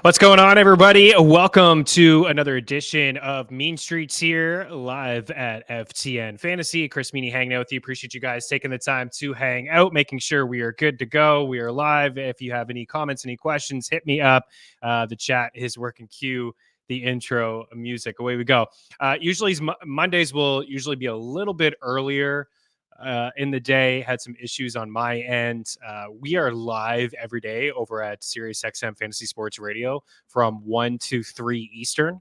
What's going on, everybody? Welcome to another edition of Mean Streets here, live at FTN Fantasy. Chris Meaney hanging out with you. Appreciate you guys taking the time to hang out, making sure we are good to go. We are live. If you have any comments, any questions, hit me up. The chat is working. Cue the intro music. Away we go. Usually Mondays will usually be a little bit earlier in the day. Had some issues on my end. We are live every day over at SiriusXM Fantasy Sports Radio from 1 to 3 Eastern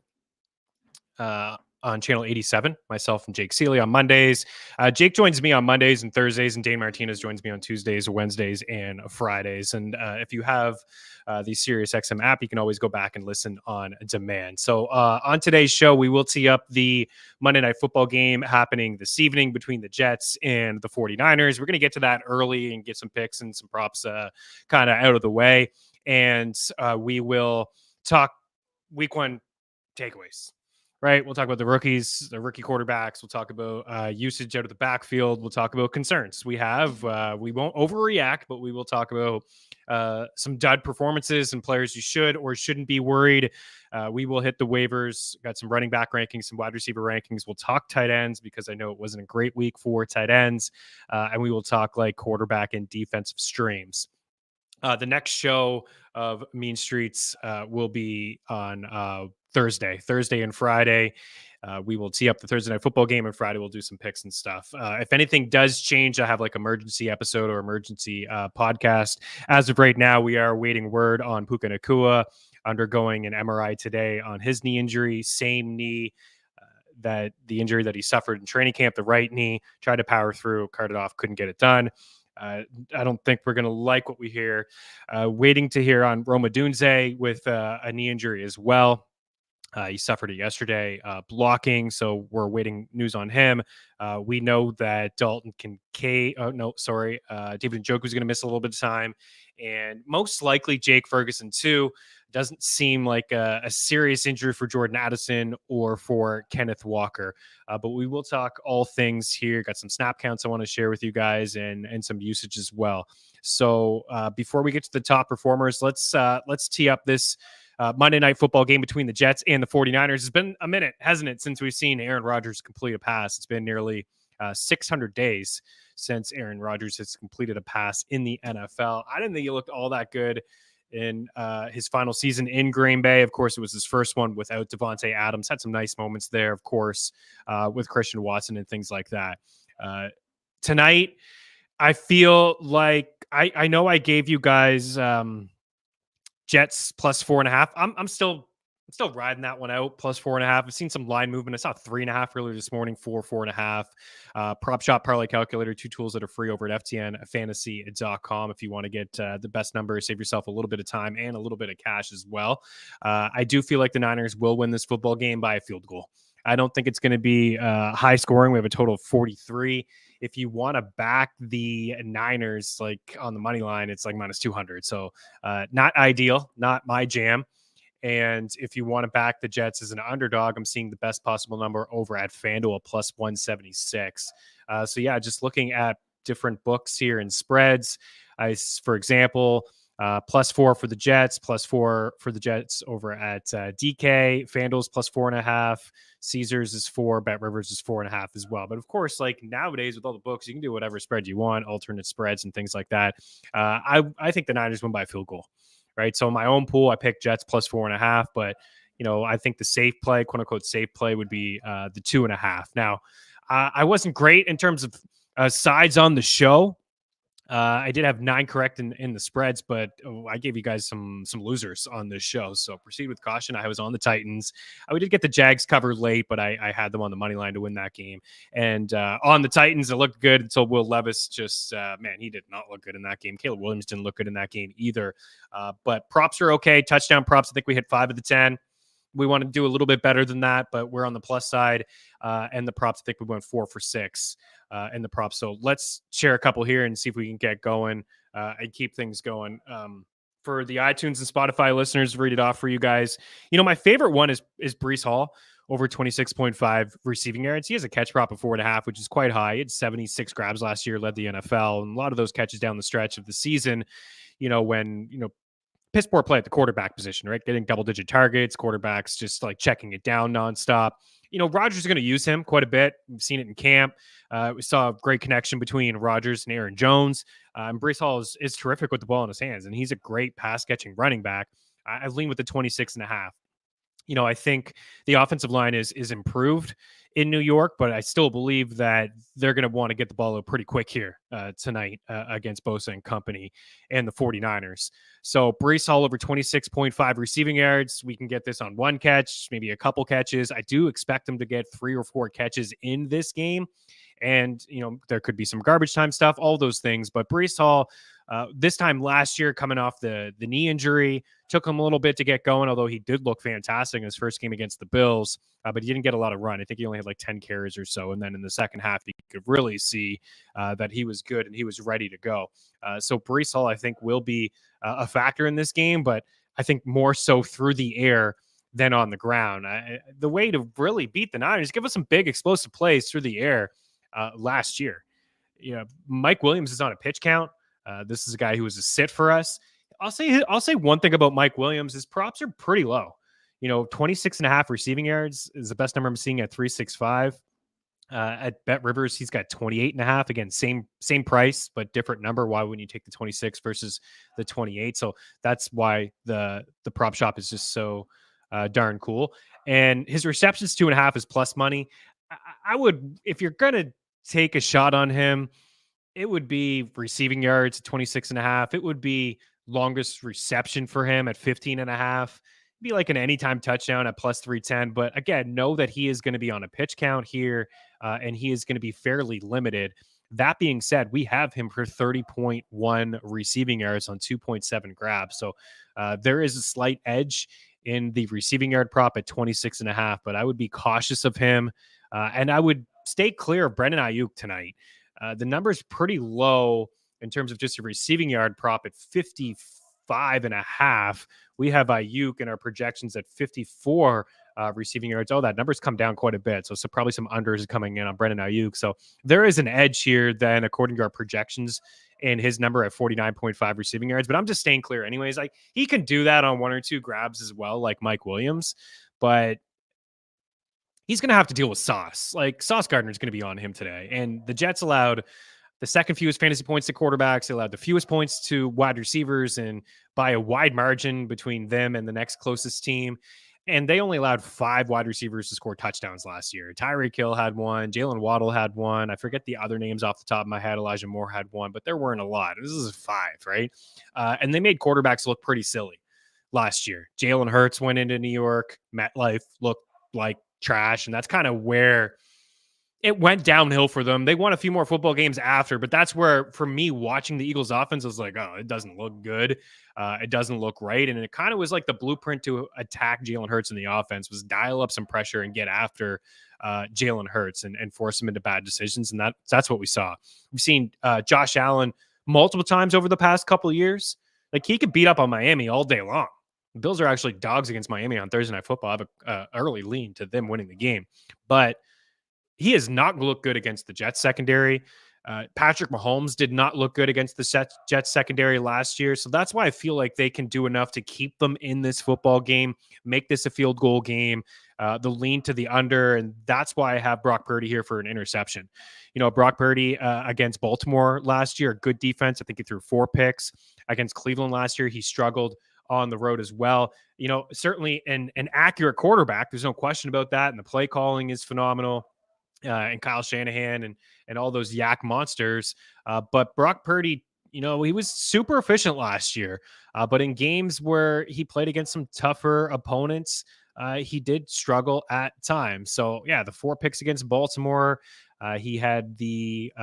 on channel 87, myself and Jake Seeley on Mondays. Jake joins me on Mondays and Thursdays, and Dane Martinez joins me on Tuesdays, Wednesdays, and Fridays. And if you have the SiriusXM app, you can always go back and listen on demand. So on today's show, we will tee up the Monday Night Football game happening this evening between the Jets and the 49ers. We're going to get to that early and get some picks and some props kind of out of the way. And we will talk week one takeaways. Right. We'll talk about the rookies, the rookie quarterbacks. We'll talk about usage out of the backfield. We'll talk about concerns we have. We won't overreact, but we will talk about some dud performances and players you should or shouldn't be worried. We will hit the waivers. Got some running back rankings, some wide receiver rankings. We'll talk tight ends because I know it wasn't a great week for tight ends. And we will talk like quarterback and defensive streams. The next show of Mean Streets will be on Thursday and Friday. We will tee up the Thursday Night Football game, and Friday we'll do some picks and stuff. If anything does change, I have like emergency episode or emergency podcast. As of right now, we are waiting word on Puka Nacua undergoing an MRI today on his knee injury, same knee that the injury that he suffered in training camp, the right knee. Tried to power through, carted off, couldn't get it done. I don't think we're going to like what we hear. Waiting to hear on Roma Dunze with a knee injury as well. He suffered it yesterday, blocking, so we're waiting news on him. We know that Dalton David Njoku is going to miss a little bit of time, and most likely Jake Ferguson too. Doesn't seem like a serious injury for Jordan Addison or for Kenneth Walker. But we will talk all things here. Got some snap counts I want to share with you guys and some usage as well. So before we get to the top performers, let's tee up this Monday Night Football game between the Jets and the 49ers. It's been a minute, hasn't it, since we've seen Aaron Rodgers complete a pass. It's been nearly 600 days since Aaron Rodgers has completed a pass in the NFL. I didn't think he looked all that good in his final season in Green Bay. Of course, it was his first one without Devontae Adams. Had some nice moments there, of course, with Christian Watson and things like that. Tonight, I feel like I know I gave you guys Jets plus 4.5. I'm still riding that one out, plus 4.5. I've seen some line movement. I saw 3.5 earlier this morning, 4.5. Prop shot parlay calculator, 2 tools that are free over at ftnfantasy.com if you want to get the best number, save yourself a little bit of time and a little bit of cash as well. I do feel like the Niners will win this football game by a field goal. I don't think it's going to be high scoring. We have a total of 43. If you want to back the Niners, like on the money line, it's like minus 200. So not ideal, not my jam. And if you want to back the Jets as an underdog, I'm seeing the best possible number over at FanDuel plus 176. So yeah, just looking at different books here and spreads. For example, plus 4 for the Jets, plus 4 for the Jets over at DK. FanDuel's plus 4.5. Caesars is 4. Bet Rivers is 4.5 as well. But of course, like nowadays with all the books, you can do whatever spread you want, alternate spreads and things like that. I think the Niners win by a field goal, right? So in my own pool, I picked Jets plus 4.5. But I think the safe play, quote unquote safe play, would be the 2.5. Now, I wasn't great in terms of sides on the show. I did have 9 correct in the spreads, but I gave you guys some losers on this show. So proceed with caution. I was on the Titans. We did get the Jags covered late, but I had them on the money line to win that game. And on the Titans, it looked good until Will Levis just, he did not look good in that game. Caleb Williams didn't look good in that game either. But props are okay. Touchdown props, I think we hit 5 of the 10. We want to do a little bit better than that, but we're on the plus side. And the props, I think we went 4 for 6 in the props. So let's share a couple here and see if we can get going and keep things going. For the iTunes and Spotify listeners, read it off for you guys. My favorite one is Breece Hall over 26.5 receiving yards. He has a catch prop of 4.5, which is quite high. He had 76 grabs last year, led the NFL, and a lot of those catches down the stretch of the season, when piss poor play at the quarterback position, right? Getting double-digit targets, quarterbacks just like checking it down nonstop. Rodgers is going to use him quite a bit. We've seen it in camp. We saw a great connection between Rodgers and Aaron Jones. And Breece Hall is terrific with the ball in his hands, and he's a great pass-catching running back. I lean with the 26.5. I think the offensive line is improved in New York, but I still believe that they're going to want to get the ball out pretty quick here tonight against Bosa and company and the 49ers. So Breece Hall over 26.5 receiving yards. We can get this on one catch, maybe a couple catches. I do expect them to get 3 or 4 catches in this game. And, there could be some garbage time stuff, all those things. But Breece Hall, this time last year, coming off the knee injury, took him a little bit to get going, although he did look fantastic in his first game against the Bills, but he didn't get a lot of run. I think he only had like 10 carries or so. And then in the second half, you could really see that he was good and he was ready to go. So Breece Hall, I think, will be a factor in this game, but I think more so through the air than on the ground. The way to really beat the Niners, give us some big explosive plays through the air last year. Mike Williams is on a pitch count. This is a guy who was a sit for us. I'll say one thing about Mike Williams. His props are pretty low. 26.5 receiving yards is the best number I'm seeing at 365. At Bet Rivers, he's got 28.5. Again, same price, but different number. Why wouldn't you take the 26 versus the 28? So that's why the prop shop is just so darn cool. And his receptions 2.5 is plus money. I would, if you're going to take a shot on him, it would be receiving yards at 26.5. It would be longest reception for him at 15.5. It'd be like an anytime touchdown at plus 310. But again, know that he is going to be on a pitch count here, and he is going to be fairly limited. That being said, we have him for 30.1 receiving yards on 2.7 grabs. So there is a slight edge in the receiving yard prop at 26.5, but I would be cautious of him. And I would stay clear of Brandon Ayuk tonight. The number is pretty low in terms of just a receiving yard prop at 55.5. We have Ayuk in our projections at 54 receiving yards. Oh, that number's come down quite a bit. So probably some unders coming in on Brandon Ayuk. So there is an edge here then, according to our projections, in his number at 49.5 receiving yards. But I'm just staying clear anyways. Like, he can do that on 1 or 2 grabs as well, like Mike Williams. But he's going to have to deal with Sauce. Like, Sauce Gardner is going to be on him today. And the Jets allowed the second fewest fantasy points to quarterbacks. They allowed the fewest points to wide receivers, and by a wide margin between them and the next closest team. And they only allowed 5 wide receivers to score touchdowns last year. Tyreek Hill had one. Jalen Waddle had one. I forget the other names off the top of my head. Elijah Moore had one, but there weren't a lot. This is 5, right? And they made quarterbacks look pretty silly last year. Jalen Hurts went into New York. MetLife looked like trash, and that's kind of where it went downhill for them. They won a few more football games after, but that's where, for me, watching the Eagles offense, I was like, oh, it doesn't look good. It doesn't look right. And it kind of was like the blueprint to attack Jalen Hurts in the offense was dial up some pressure and get after Jalen Hurts and force him into bad decisions. And that's what we saw. We've seen Josh Allen multiple times over the past couple of years. Like, he could beat up on Miami all day long. The Bills are actually dogs against Miami on Thursday Night Football. I have an early lean to them winning the game. But he has not looked good against the Jets secondary. Patrick Mahomes did not look good against the Jets secondary last year. So that's why I feel like they can do enough to keep them in this football game, make this a field goal game, the lean to the under. And that's why I have Brock Purdy here for an interception. Brock Purdy against Baltimore last year, good defense. I think he threw 4 picks. Against Cleveland last year, he struggled on the road as well. Certainly an accurate quarterback. There's no question about that. And the play calling is phenomenal. And Kyle Shanahan and all those yak monsters. But Brock Purdy, he was super efficient last year. But in games where he played against some tougher opponents, he did struggle at times. So, yeah, the 4 picks against Baltimore. He had the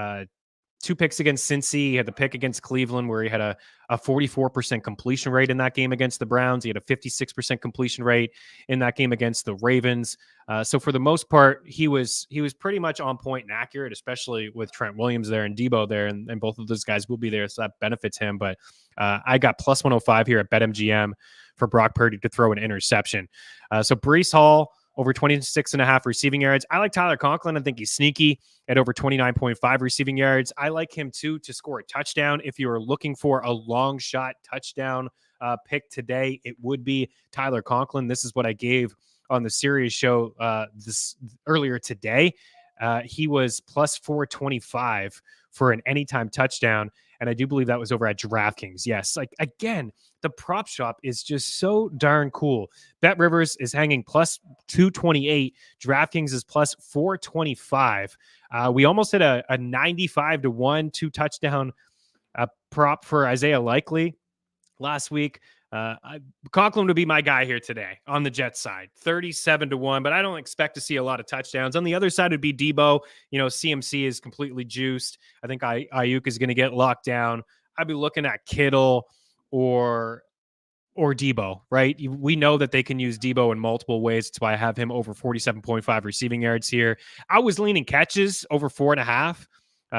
2 picks against Cincy. He had the pick against Cleveland where he had a 44% completion rate in that game against the Browns. He had a 56% completion rate in that game against the Ravens. So for the most part, he was pretty much on point and accurate, especially with Trent Williams there and Debo there, and both of those guys will be there, so that benefits him. But I got plus 105 here at BetMGM for Brock Purdy to throw an interception. So Breece Hall, over 26.5 receiving yards. I like Tyler Conklin. I think he's sneaky at over 29.5 receiving yards. I like him too to score a touchdown. If you are looking for a long shot touchdown pick today, it would be Tyler Conklin. This is what I gave on the Sirius show this earlier today. He was plus 425 for an anytime touchdown. And I do believe that was over at DraftKings. Yes. Like, again, the prop shop is just so darn cool. Bet Rivers is hanging plus 228. DraftKings is plus 425. We almost hit a 95-1 2-touchdown prop for Isaiah Likely last week. Conklin would be my guy here today on the Jets side, 37-1, but I don't expect to see a lot of touchdowns. On the other side would be Debo. CMC is completely juiced. I think Ayuk is going to get locked down. I'd be looking at Kittle or Debo, right? We know that they can use Debo in multiple ways. That's why I have him over 47.5 receiving yards here. I was leaning catches over 4.5.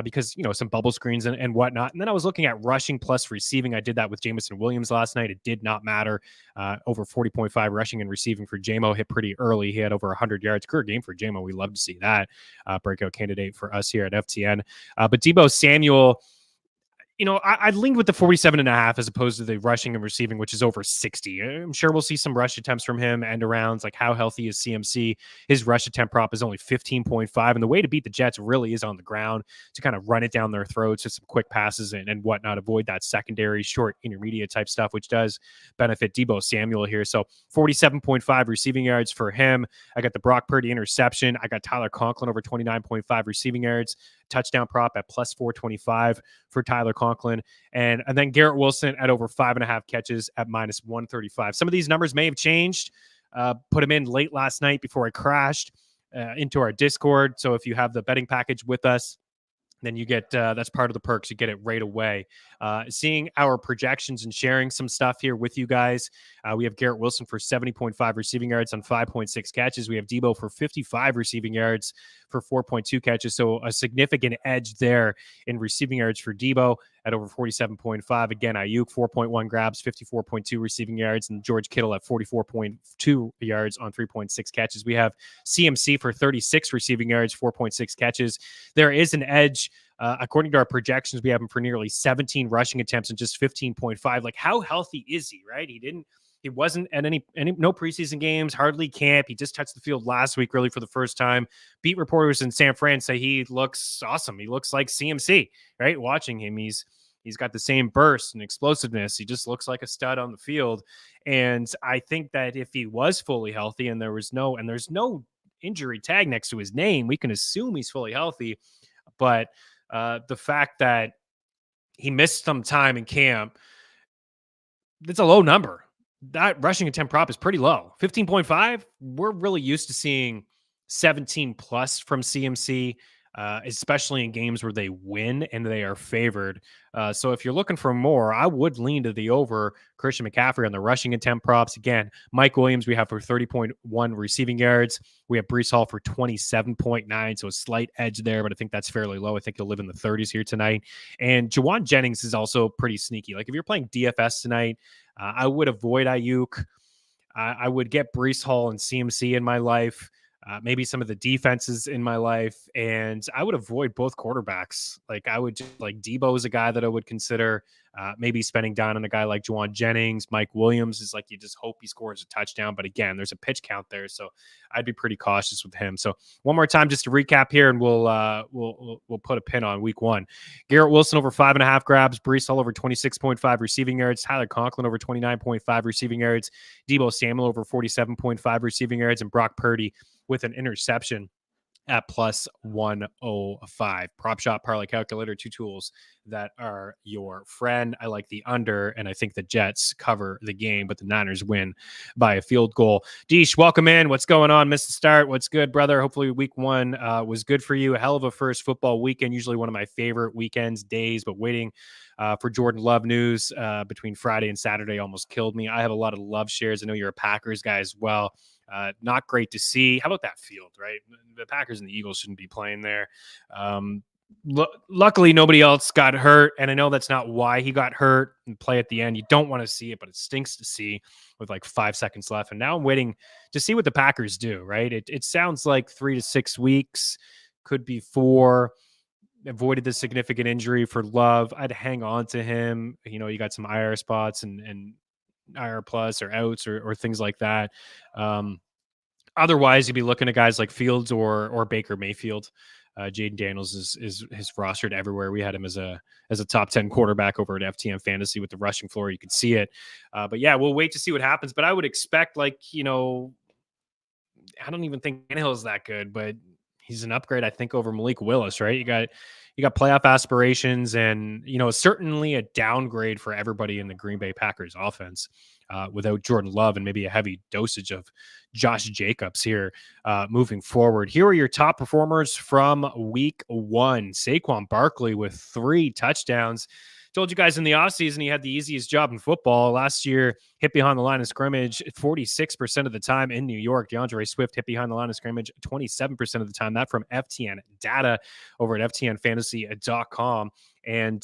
Because, some bubble screens and whatnot. And then I was looking at rushing plus receiving. I did that with Jameson Williams last night. It did not matter. Over 40.5 rushing and receiving for JMO hit pretty early. He had over 100 yards. Career game for JMO. We love to see that. Breakout candidate for us here at FTN. But Debo Samuel, I leaned with the 47.5 as opposed to the rushing and receiving, which is over 60. I'm sure we'll see some rush attempts from him, end arounds. Like, how healthy is CMC? His rush attempt prop is only 15.5. And the way to beat the Jets really is on the ground, to kind of run it down their throats with some quick passes and whatnot, avoid that secondary, short, intermediate type stuff, which does benefit Debo Samuel here. So 47.5 receiving yards for him. I got the Brock Purdy interception. I got Tyler Conklin over 29.5 receiving yards. Touchdown prop at plus 425 for Tyler Conklin. And then Garrett Wilson at over 5.5 catches at minus 135. Some of these numbers may have changed. Put them in late last night before I crashed into our Discord. So if you have the betting package with us, then you get that's part of the perks. You get it right away. Seeing our projections and sharing some stuff here with you guys. We have Garrett Wilson for 70.5 receiving yards on 5.6 catches. We have Debo for 55 receiving yards for 4.2 catches. So a significant edge there in receiving yards for Debo at over 47.5. Again, Ayuk 4.1 grabs, 54.2 receiving yards, and George Kittle at 44.2 yards on 3.6 catches. We have CMC for 36 receiving yards, 4.6 catches. There is an edge. According to our projections, we have him for nearly 17 rushing attempts and just 15.5. Like, how healthy is he, right? He wasn't at any no preseason games, hardly camp. He just touched the field last week, really, for the first time. Beat reporters in San Fran say he looks awesome. He looks like CMC, right? Watching him, he's got the same burst and explosiveness. He just looks like a stud on the field. And I think that if he was fully healthy and there's no injury tag next to his name, we can assume he's fully healthy. But the fact that he missed some time in camp, that's a low number. That rushing attempt prop is pretty low. 15.5. We're really used to seeing 17 plus from CMC, especially in games where they win and they are favored. So if you're looking for more, I would lean to the over Christian McCaffrey on the rushing attempt props. Again, Mike Williams, we have for 30.1 receiving yards. We have Breece Hall for 27.9. So a slight edge there, but I think that's fairly low. I think he'll live in the 30s here tonight. And Jawan Jennings is also pretty sneaky. Like, if you're playing DFS tonight, I would avoid Ayuk. I would get Breece Hall and CMC in my life. Maybe some of the defenses in my life, and I would avoid both quarterbacks. Like, I would just, like, Debo is a guy that I would consider. Maybe spending down on a guy like Jawan Jennings. Mike Williams is like, you just hope he scores a touchdown, but again, there's a pitch count there, so I'd be pretty cautious with him. So one more time, just to recap here, and we'll put a pin on week one. Garrett Wilson over 5.5 grabs, Breece Hall over 26.5 receiving yards, Tyler Conklin over 29.5 receiving yards, Debo Samuel over 47.5 receiving yards, and Brock Purdy with an interception at plus 105. Prop shot, parlay calculator, two tools that are your friend. I like the under, and I think the Jets cover the game, but the Niners win by a field goal. Deesh, welcome in. What's going on? Missed the start. What's good, brother? Hopefully week one was good for you. A hell of a first football weekend, usually one of my favorite weekends, days, but waiting for Jordan Love news between Friday and Saturday almost killed me. I have a lot of Love shares. I know you're a Packers guy as well. Not great to see. How about that field, right? The Packers and the Eagles shouldn't be playing there. Luckily, nobody else got hurt, and I know that's not why he got hurt. And play at the end, you don't want to see it, but it stinks to see with like 5 seconds left. And now I'm waiting to see what the Packers do, right? It sounds like 3 to 6 weeks, could be 4. Avoided the significant injury for Love. I'd hang on to him. You got some IR spots and IR plus or outs or things like that. Otherwise, you'd be looking at guys like Fields or Baker Mayfield. Jaden Daniels is rostered everywhere. We had him as a top 10 quarterback over at FTN Fantasy with the rushing floor. You could see it. But yeah, we'll wait to see what happens. But I would expect, like, I don't even think Tannehill is that good, but he's an upgrade, I think, over Malik Willis, right? You got playoff aspirations, and certainly a downgrade for everybody in the Green Bay Packers offense without Jordan Love and maybe a heavy dosage of Josh Jacobs here moving forward. Here are your top performers from week 1. Saquon Barkley with 3 touchdowns. Told you guys in the offseason he had the easiest job in football. Last year, hit behind the line of scrimmage 46% of the time in New York. DeAndre Swift hit behind the line of scrimmage 27% of the time. That from FTN data over at ftnfantasy.com. And,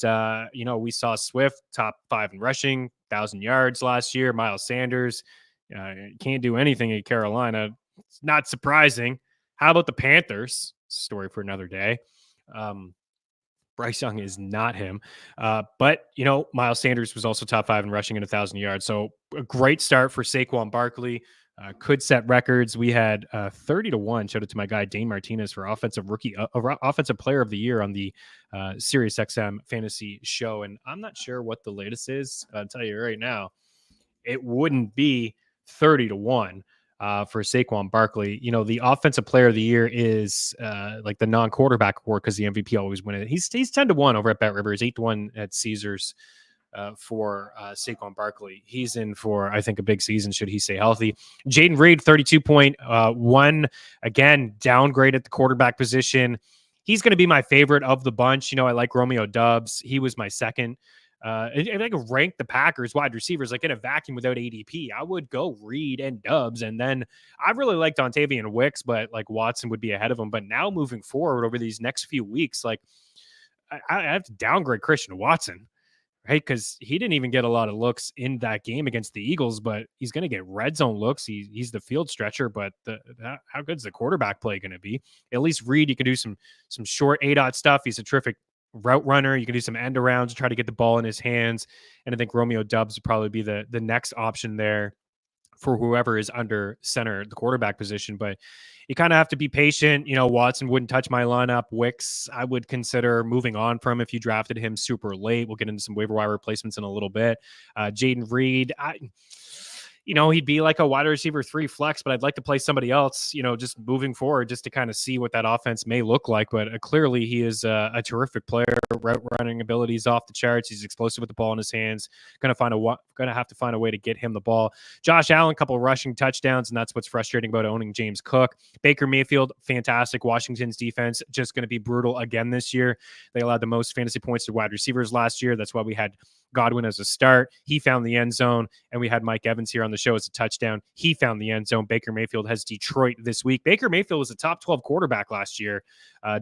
we saw Swift top 5 in rushing, 1,000 yards last year. Miles Sanders can't do anything in Carolina. It's not surprising. How about the Panthers? Story for another day. Bryce Young is not him. But, Miles Sanders was also top 5 in rushing and 1,000 yards. So a great start for Saquon Barkley. Could set records. We had 30-1. Showed it to my guy, Dane Martinez, for offensive player of the year on the SiriusXM fantasy show. And I'm not sure what the latest is. I'll tell you right now, it wouldn't be 30-1. For Saquon Barkley. The offensive player of the year is like the non-quarterback award because the MVP always wins it. He's 10-1 over at Bet Rivers, 8-1 at Caesars for Saquon Barkley. He's in for, I think, a big season should he stay healthy. Jaden Reed, 32.1. Again, downgrade at the quarterback position. He's going to be my favorite of the bunch. I like Romeo Doubs. He was my second. If I could rank the Packers wide receivers like in a vacuum without ADP, I would go Reed and Doubs, and then I really liked Dontavian Wicks, but like Watson would be ahead of him. But now moving forward over these next few weeks, like I have to downgrade Christian Watson, right? Because he didn't even get a lot of looks in that game against the Eagles, but he's going to get red zone looks. He's the field stretcher, but how good's the quarterback play going to be? At least Reed, you can do some short ADOT stuff. He's a terrific route runner. You can do some end arounds, try to get the ball in his hands. And I think Romeo Doubs would probably be the next option there for whoever is under center, the quarterback position. But you kind of have to be patient. Watson wouldn't touch my lineup. Wicks, I would consider moving on from if you drafted him super late. We'll get into some waiver wire replacements in a little bit. Jaden Reed, he'd be like a wide receiver 3 flex, but I'd like to play somebody else, just moving forward, just to kind of see what that offense may look like. But clearly he is a terrific player. Route running abilities off the charts. He's explosive with the ball in his hands. Going to have to find a way to get him the ball. Josh Allen, couple rushing touchdowns, and that's what's frustrating about owning James Cook. Baker Mayfield, fantastic. Washington's defense just going to be brutal again this year. They allowed the most fantasy points to wide receivers last year. That's why we had Godwin as a start. He found the end zone, and we had Mike Evans here on the show as a touchdown. He found the end zone. Baker Mayfield has Detroit this week. Baker Mayfield was a top 12 quarterback last year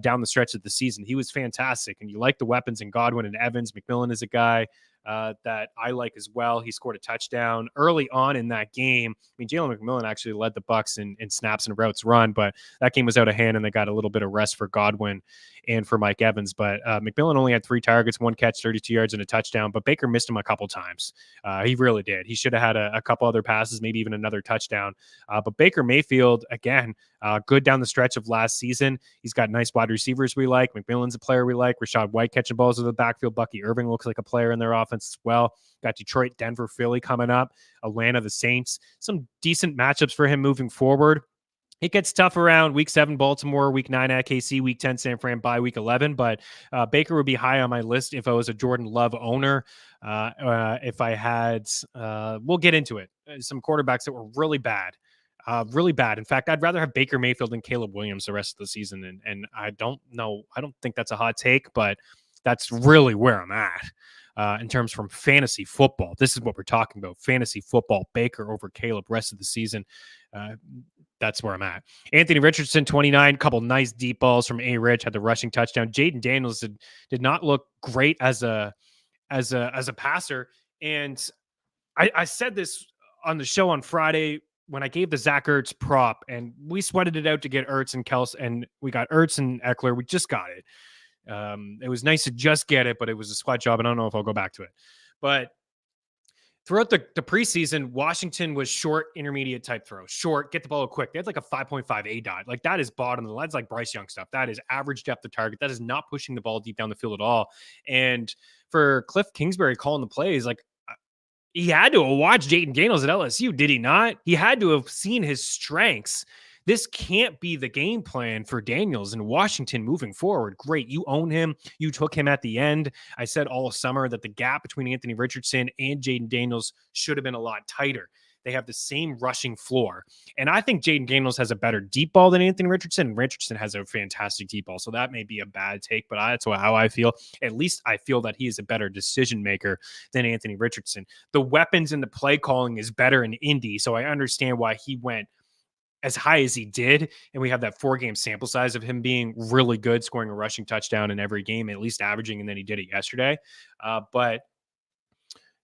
down the stretch of the season. He was fantastic, and you like the weapons in Godwin and Evans. McMillan is a guy that I like as well. He scored a touchdown early on in that game. I mean, Jalen McMillan actually led the Bucs in snaps and routes run, but that game was out of hand, and they got a little bit of rest for Godwin and for Mike Evans. But McMillan only had 3 targets, 1 catch, 32 yards, and a touchdown. But Baker missed him a couple times. He really did. He should have had a couple other passes, maybe even another touchdown. But Baker Mayfield, again, good down the stretch of last season. He's got nice wide receivers we like. McMillan's a player we like. Rashad White catching balls in the backfield. Bucky Irving looks like a player in their offense as well. Got Detroit, Denver, Philly coming up. Atlanta, the Saints. Some decent matchups for him moving forward. It gets tough around week 7, Baltimore, week 9 at KC, week 10, San Fran, by week 11. But Baker would be high on my list if I was a Jordan Love owner. If I had, we'll get into it, some quarterbacks that were really bad. Really bad. In fact, I'd rather have Baker Mayfield than Caleb Williams the rest of the season. And I don't know. I don't think that's a hot take, but that's really where I'm at in terms from fantasy football. This is what we're talking about. Fantasy football, Baker over Caleb rest of the season. That's where I'm at. Anthony Richardson, 29, couple nice deep balls from A-Rich, had the rushing touchdown. Jaden Daniels did not look great as a passer. And I said this on the show on Friday when I gave the Zach Ertz prop, and we sweated it out to get Ertz and Kels, and we got Ertz and Eckler. We just got it. It was nice to just get it, but it was a sweat job, and I don't know if I'll go back to it. But throughout the preseason, Washington was short, intermediate type throws. Short, get the ball quick. They had like a 5.5 A dot. Like that is bottom of the line. That's like Bryce Young stuff. That is average depth of target. That is not pushing the ball deep down the field at all. And for Cliff Kingsbury calling the plays, like he had to have watched Jaden Daniels at LSU, did he not? He had to have seen his strengths. This can't be the game plan for Daniels in Washington moving forward. Great. You own him. You took him at the end. I said all summer that the gap between Anthony Richardson and Jaden Daniels should have been a lot tighter. They have the same rushing floor. And I think Jaden Daniels has a better deep ball than Anthony Richardson. Richardson has a fantastic deep ball. So that may be a bad take, but that's how I feel. At least I feel that he is a better decision maker than Anthony Richardson. The weapons and the play calling is better in Indy. So I understand why he went as high as he did. And we have that 4-game sample size of him being really good, scoring a rushing touchdown in every game, at least averaging, and then he did it yesterday. But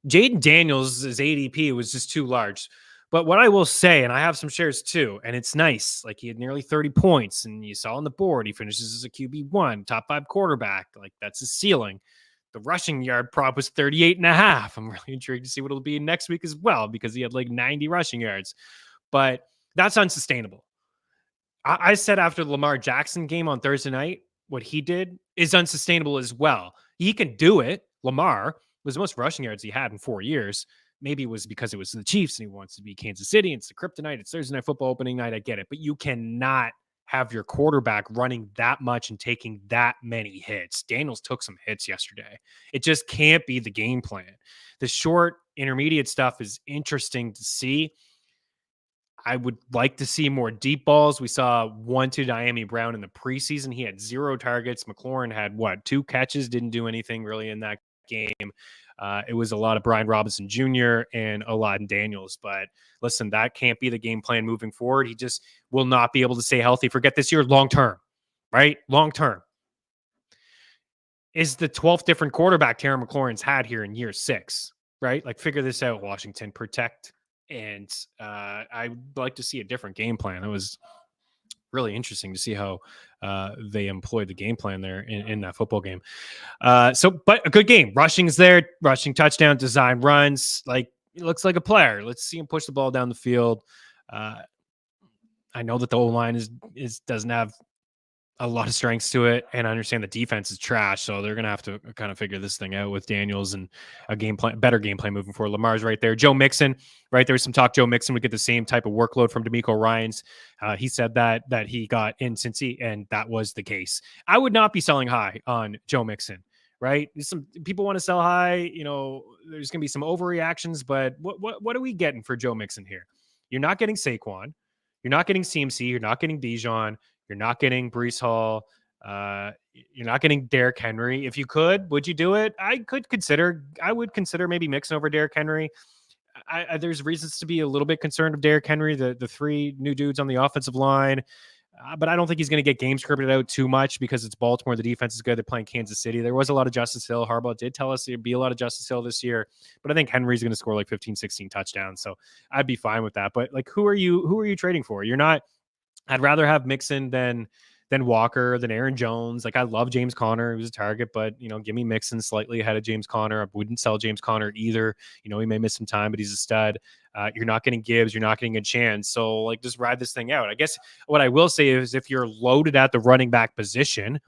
Jaden Daniels' ADP was just too large. But what I will say, and I have some shares too, and it's nice, like he had nearly 30 points, and you saw on the board, he finishes as a QB1, top 5 quarterback. Like that's his ceiling. The rushing yard prop was 38.5. I'm really intrigued to see what it'll be next week as well, because he had like 90 rushing yards. But that's unsustainable. I said after the Lamar Jackson game on Thursday night, what he did is unsustainable as well. He can do it. Lamar was the most rushing yards he had in 4 years. Maybe it was because it was the Chiefs and he wants to be Kansas City. It's the kryptonite. It's Thursday Night Football opening night. I get it. But you cannot have your quarterback running that much and taking that many hits. Daniels took some hits yesterday. It just can't be the game plan. The short, intermediate stuff is interesting to see. I would like to see more deep balls. We saw 1 to Diami Brown in the preseason. He had 0 targets. McLaurin had 2 catches, didn't do anything really in that game. It was a lot of Brian Robinson Jr. and a lot of Daniels. But listen, that can't be the game plan moving forward. He just will not be able to stay healthy. Forget this year, long term, right? Long term. Is the 12th different quarterback Terry McLaurin's had here in year 6, right? Like figure this out, Washington. Protect. And I'd like to see a different game plan. It was really interesting to see how they employed the game plan there in that football game. But a good game. Rushing's there, rushing touchdown, design runs. Like, he looks like a player. Let's see him push the ball down the field. I know that the O-line doesn't have a lot of strengths to it, and I understand the defense is trash, so they're going to have to kind of figure this thing out with Daniels and a game plan, better game plan moving forward. Lamar's right there. Joe Mixon, right there was some talk Joe Mixon would get the same type of workload from DeMeco Ryans. He said that he got in Cincy, and that was the case. I would not be selling high on Joe Mixon, right? Some people want to sell high. You know, there's going to be some overreactions, but what are we getting for Joe Mixon here? You're not getting Saquon. You're not getting CMC. You're not getting Bijan. You're not getting Breece Hall. You're not getting Derrick Henry. If you could, would you do it? I would consider maybe Mixon over Derrick Henry. There's reasons to be a little bit concerned of Derrick Henry, the 3 new dudes on the offensive line. But I don't think he's going to get game scripted out too much because it's Baltimore. The defense is good. They're playing Kansas City. There was a lot of Justice Hill. Harbaugh did tell us there'd be a lot of Justice Hill this year, but I think Henry's going to score like 15, 16 touchdowns. So I'd be fine with that. But like, who are you trading for? You're not. I'd rather have Mixon than Walker, than Aaron Jones. Like, I love James Conner, who's a target, but give me Mixon slightly ahead of James Conner. I wouldn't sell James Conner either. He may miss some time, but he's a stud. You're not getting Gibbs. You're not getting a chance. So like, just ride this thing out. I guess what I will say is if you're loaded at the running back position,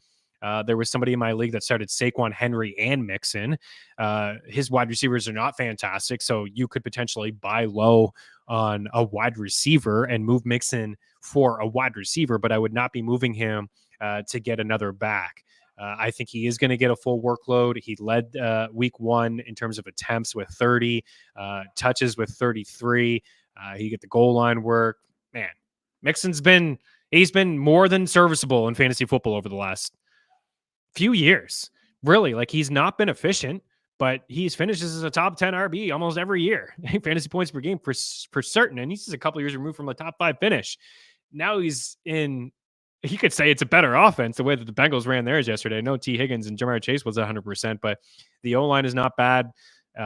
there was somebody in my league that started Saquon, Henry, and Mixon. His wide receivers are not fantastic, so you could potentially buy low on a wide receiver and move Mixon for a wide receiver, but I would not be moving him to get another back. I think he is going to get a full workload. He led week 1 in terms of attempts with 30, touches with 33. He get the goal line work. Man, Mixon's been more than serviceable in fantasy football over the last few years. Really, like, he's not been efficient, but he's finishes as a top 10 RB almost every year. Fantasy points per game for certain. And he's just a couple of years removed from a top 5 finish. Now he's in, you could say it's a better offense the way that the Bengals ran theirs yesterday. No T. Higgins and Jamar Chase was 100%, but the O-line is not bad.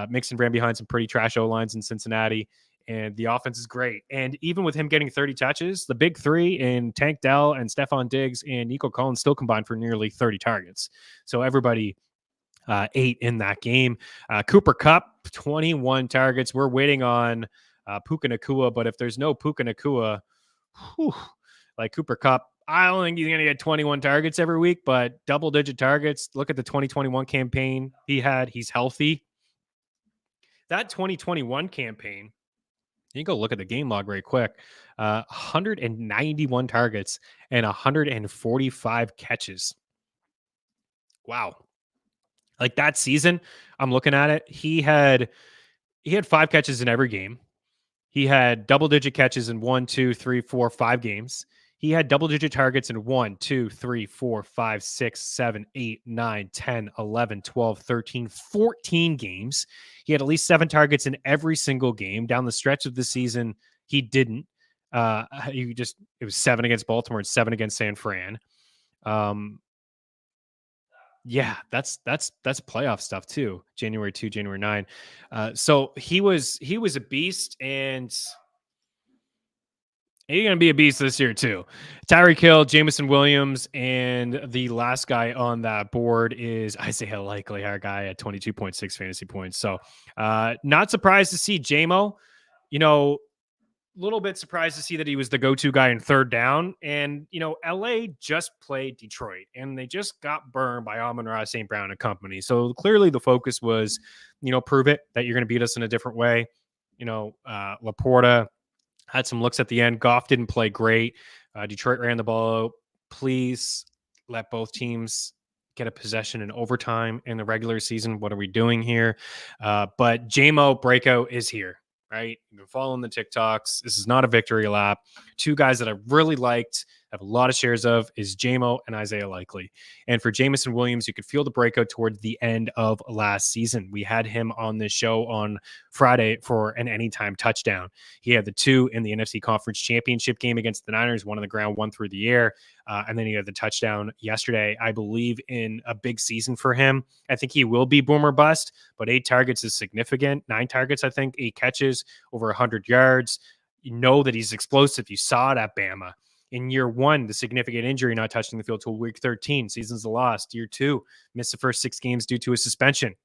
Mixon ran behind some pretty trash O-lines in Cincinnati, and the offense is great. And even with him getting 30 touches, the big 3 in Tank Dell and Stephon Diggs and Nico Collins still combined for nearly 30 targets. So everybody 8 in that game. Cooper Kupp, 21 targets. We're waiting on Puka Nacua, but if there's no Puka Nacua, like Cooper Kupp, I don't think he's going to get 21 targets every week, but double-digit targets. Look at the 2021 campaign he had. He's healthy. That 2021 campaign, you can go look at the game log very quick. 191 targets and 145 catches. Wow. Like that season, I'm looking at it. He had 5 catches in every game. He had double-digit catches in 1, 2, 3, 4, 5 games. He had double-digit targets in 1, 2, 3, 4, 5, 6, 7, 8, 9, 10, 11, 12, 13, 14 games. He had at least 7 targets in every single game. Down the stretch of the season, he didn't. It was 7 against Baltimore and 7 against San Fran. Yeah, that's playoff stuff too. January 2, January 9. So he was a beast, and he's going to be a beast this year too. Tyreek Hill, Jameson Williams, and the last guy on that board is Isaiah Likely, our guy at 22.6 fantasy points. So not surprised to see JMO. A little bit surprised to see that he was the go-to guy in third down. And, LA just played Detroit, and they just got burned by Amon-Ra St. Brown and company. So clearly the focus was, prove it that you're going to beat us in a different way. Laporta had some looks at the end. Goff didn't play great. Detroit ran the ball. Please let both teams get a possession in overtime in the regular season. What are we doing here? But JMO breakout is here. Right? You've been following the TikToks. This is not a victory lap. 2 guys that I really liked, have a lot of shares of, is JMO and Isaiah Likely. And for Jameson Williams, you could feel the breakout towards the end of last season. We had him on this show on Friday for an anytime touchdown. He had the 2 in the NFC Conference Championship game against the Niners, 1 on the ground, 1 through the air. And then he had the touchdown yesterday, I believe, in a big season for him. I think he will be boom or bust, but 8 targets is significant. 9 targets, I think, 8 catches, over 100 yards. You know that he's explosive. You saw it at Bama. In year 1, the significant injury, not touching the field till week 13. Season's lost. Year 2, missed the first 6 games due to a suspension.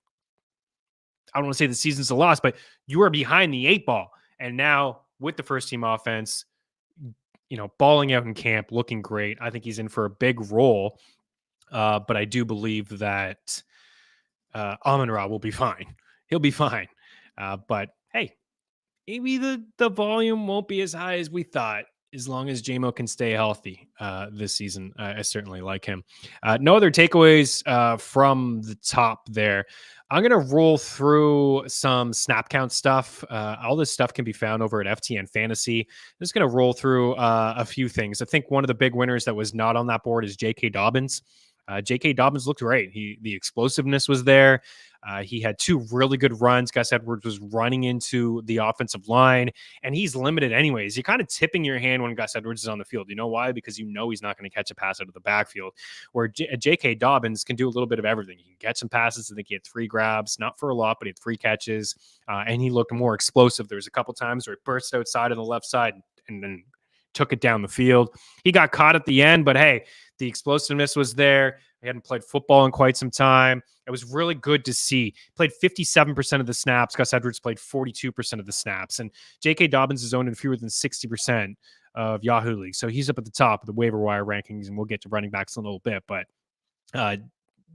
I don't want to say the season's a loss, but you are behind the 8 ball. And now with the first team offense, balling out in camp, looking great. I think he's in for a big role. But I do believe that Amon-Ra will be fine. He'll be fine. But hey, maybe the volume won't be as high as we thought, as long as JMO can stay healthy this season. I certainly like him. No other takeaways from the top there. I'm going to roll through some snap count stuff. All this stuff can be found over at FTN Fantasy. I'm just going to roll through a few things. I think one of the big winners that was not on that board is J.K. Dobbins. J.K. Dobbins looked great. The explosiveness was there. He had 2 really good runs. Gus Edwards was running into the offensive line, and he's limited anyways. You're kind of tipping your hand when Gus Edwards is on the field. You know why? Because he's not going to catch a pass out of the backfield, where J.K. Dobbins can do a little bit of everything. He can get some passes. I think he had 3 grabs, not for a lot, but he had 3 catches, and he looked more explosive. There was a couple times where he burst outside on the left side and then took it down the field. He got caught at the end, but hey, the explosiveness was there. He hadn't played football in quite some time. It was really good to see. Played 57% of the snaps. Gus Edwards played 42% of the snaps. And J.K. Dobbins is owned in fewer than 60% of Yahoo League. So he's up at the top of the waiver wire rankings, and we'll get to running backs in a little bit. But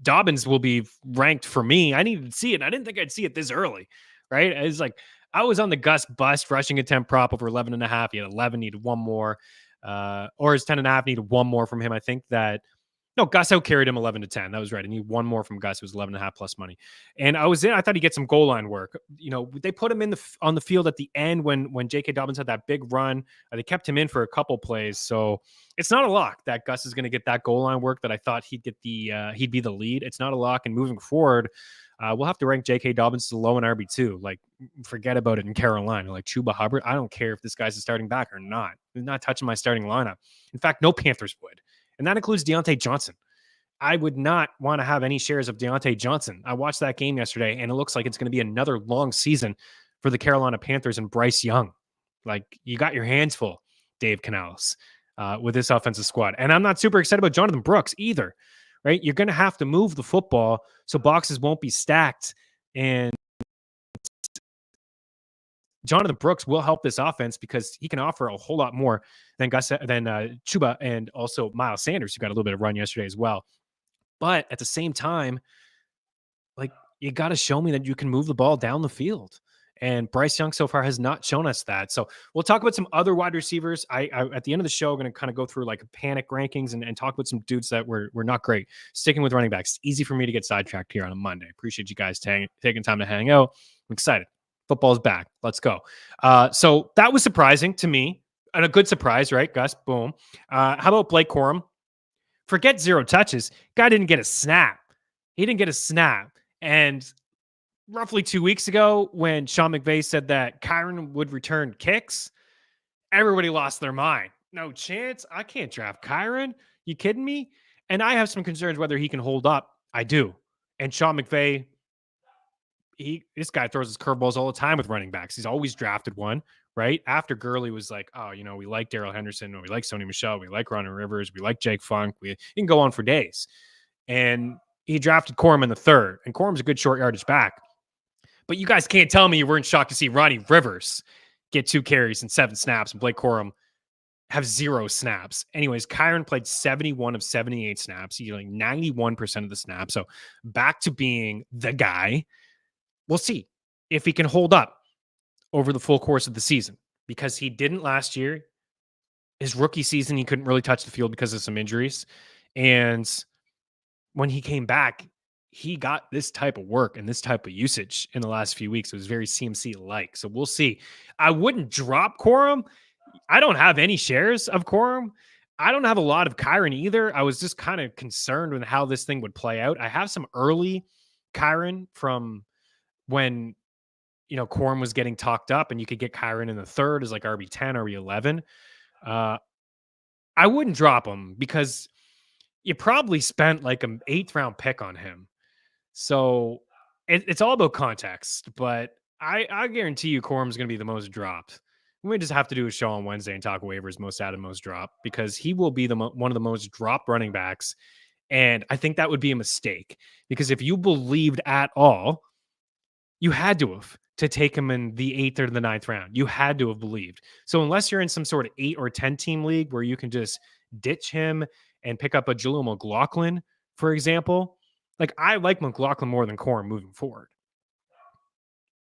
Dobbins will be ranked for me. I needed to see it. I didn't think I'd see it this early, right? It's like I was on the Gus bust rushing attempt prop over 11.5. He had 11, needed 1 more. Or his 10.5 needed 1 more from him. I think that Gus out carried him 11 to 10. That was right. I need 1 more from Gus. It was 11.5 plus money. And I thought he'd get some goal line work. They put him on the field at the end when J.K. Dobbins had that big run. They kept him in for a couple plays. So it's not a lock that Gus is going to get that goal line work that I thought he'd get he'd be the lead. It's not a lock. And moving forward, we'll have to rank J.K. Dobbins to low in RB2. Like, forget about it in Carolina. Like Chuba Hubbard, I don't care if this guy's a starting back or not. He's not touching my starting lineup. In fact, no Panthers would. And that includes Deontay Johnson. I would not want to have any shares of Deontay Johnson. I watched that game yesterday, and it looks like it's going to be another long season for the Carolina Panthers and Bryce Young. Like, you got your hands full, Dave Canales, with this offensive squad. And I'm not super excited about Jonathan Brooks either, right? You're going to have to move the football so boxes won't be stacked. And Jonathan Brooks will help this offense because he can offer a whole lot more than Chuba and also Miles Sanders, who got a little bit of run yesterday as well. But at the same time, like, you got to show me that you can move the ball down the field. And Bryce Young so far has not shown us that. So we'll talk about some other wide receivers. I at the end of the show, I'm going to kind of go through like panic rankings and talk about some dudes that were not great. Sticking with running backs, easy for me to get sidetracked here on a Monday. Appreciate you guys taking time to hang out. I'm excited. Football's back. Let's go. So that was surprising to me, and a good surprise, right, Gus? Boom. How about Blake Corum? Forget 0 touches. Guy didn't get a snap. He didn't get a snap. And roughly 2 weeks ago, when Sean McVay said that Kyron would return kicks, everybody lost their mind. No chance. I can't draft Kyron. You kidding me? And I have some concerns whether he can hold up. I do. And Sean McVay, this guy throws his curveballs all the time with running backs. He's always drafted one, right? After Gurley was like, oh, we like Darrell Henderson, or we like Sony Michel, we like Ronald Rivers, we like Jake Funk. You can go on for days. And he drafted Corum in the 3rd, and Corum's a good short yardage back. But you guys can't tell me you weren't shocked to see Ronnie Rivers get 2 carries and 7 snaps, and Blake Corum have 0 snaps. Anyways, Kyron played 71 of 78 snaps. He's like 91% of the snaps. So back to being the guy. We'll see if he can hold up over the full course of the season, because he didn't last year. His rookie season, he couldn't really touch the field because of some injuries. And when he came back, he got this type of work and this type of usage in the last few weeks. It was very CMC-like. So we'll see. I wouldn't drop Corum. I don't have any shares of Corum. I don't have a lot of Kyron either. I was just kind of concerned with how this thing would play out. I have some early Kyron from when, Corum was getting talked up, and you could get Kyron in the 3rd as like RB10, RB11. I wouldn't drop him because you probably spent like an 8th round pick on him. So it's all about context, but I guarantee you Corum's going to be the most dropped. We may just have to do a show on Wednesday and talk waivers, most added, most dropped, because he will be one of the most dropped running backs. And I think that would be a mistake, because if you believed at all, you had to take him in the 8th or the 9th round. You had to have believed. So unless you're in some sort of 8 or 10 team league where you can just ditch him and pick up a Jaleel McLaughlin, for example, like, I like McLaughlin more than Corum moving forward.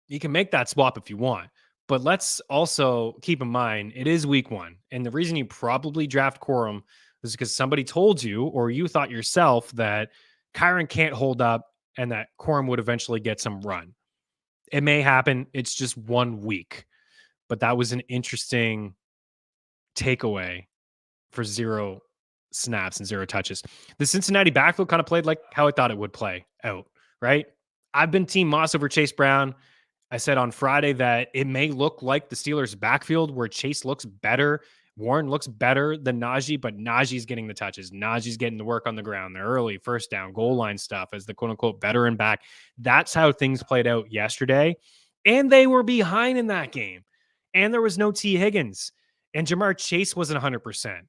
You can make that swap if you want, but let's also keep in mind it is week 1. And the reason you probably draft Corum is because somebody told you, or you thought yourself, that Kyron can't hold up and that Corum would eventually get some run. It may happen. It's just 1 week, but that was an interesting takeaway for 0 snaps and 0 touches. The Cincinnati backfield kind of played like how I thought it would play out, right? I've been team Moss over Chase Brown. I said on Friday that it may look like the Steelers backfield where Chase looks better. Warren looks better than Najee, but Najee's getting the touches. Najee's getting the work on the ground, the early first down, goal line stuff as the quote unquote veteran back. That's how things played out yesterday. And they were behind in that game. And there was no T. Higgins. And Jamar Chase wasn't 100%.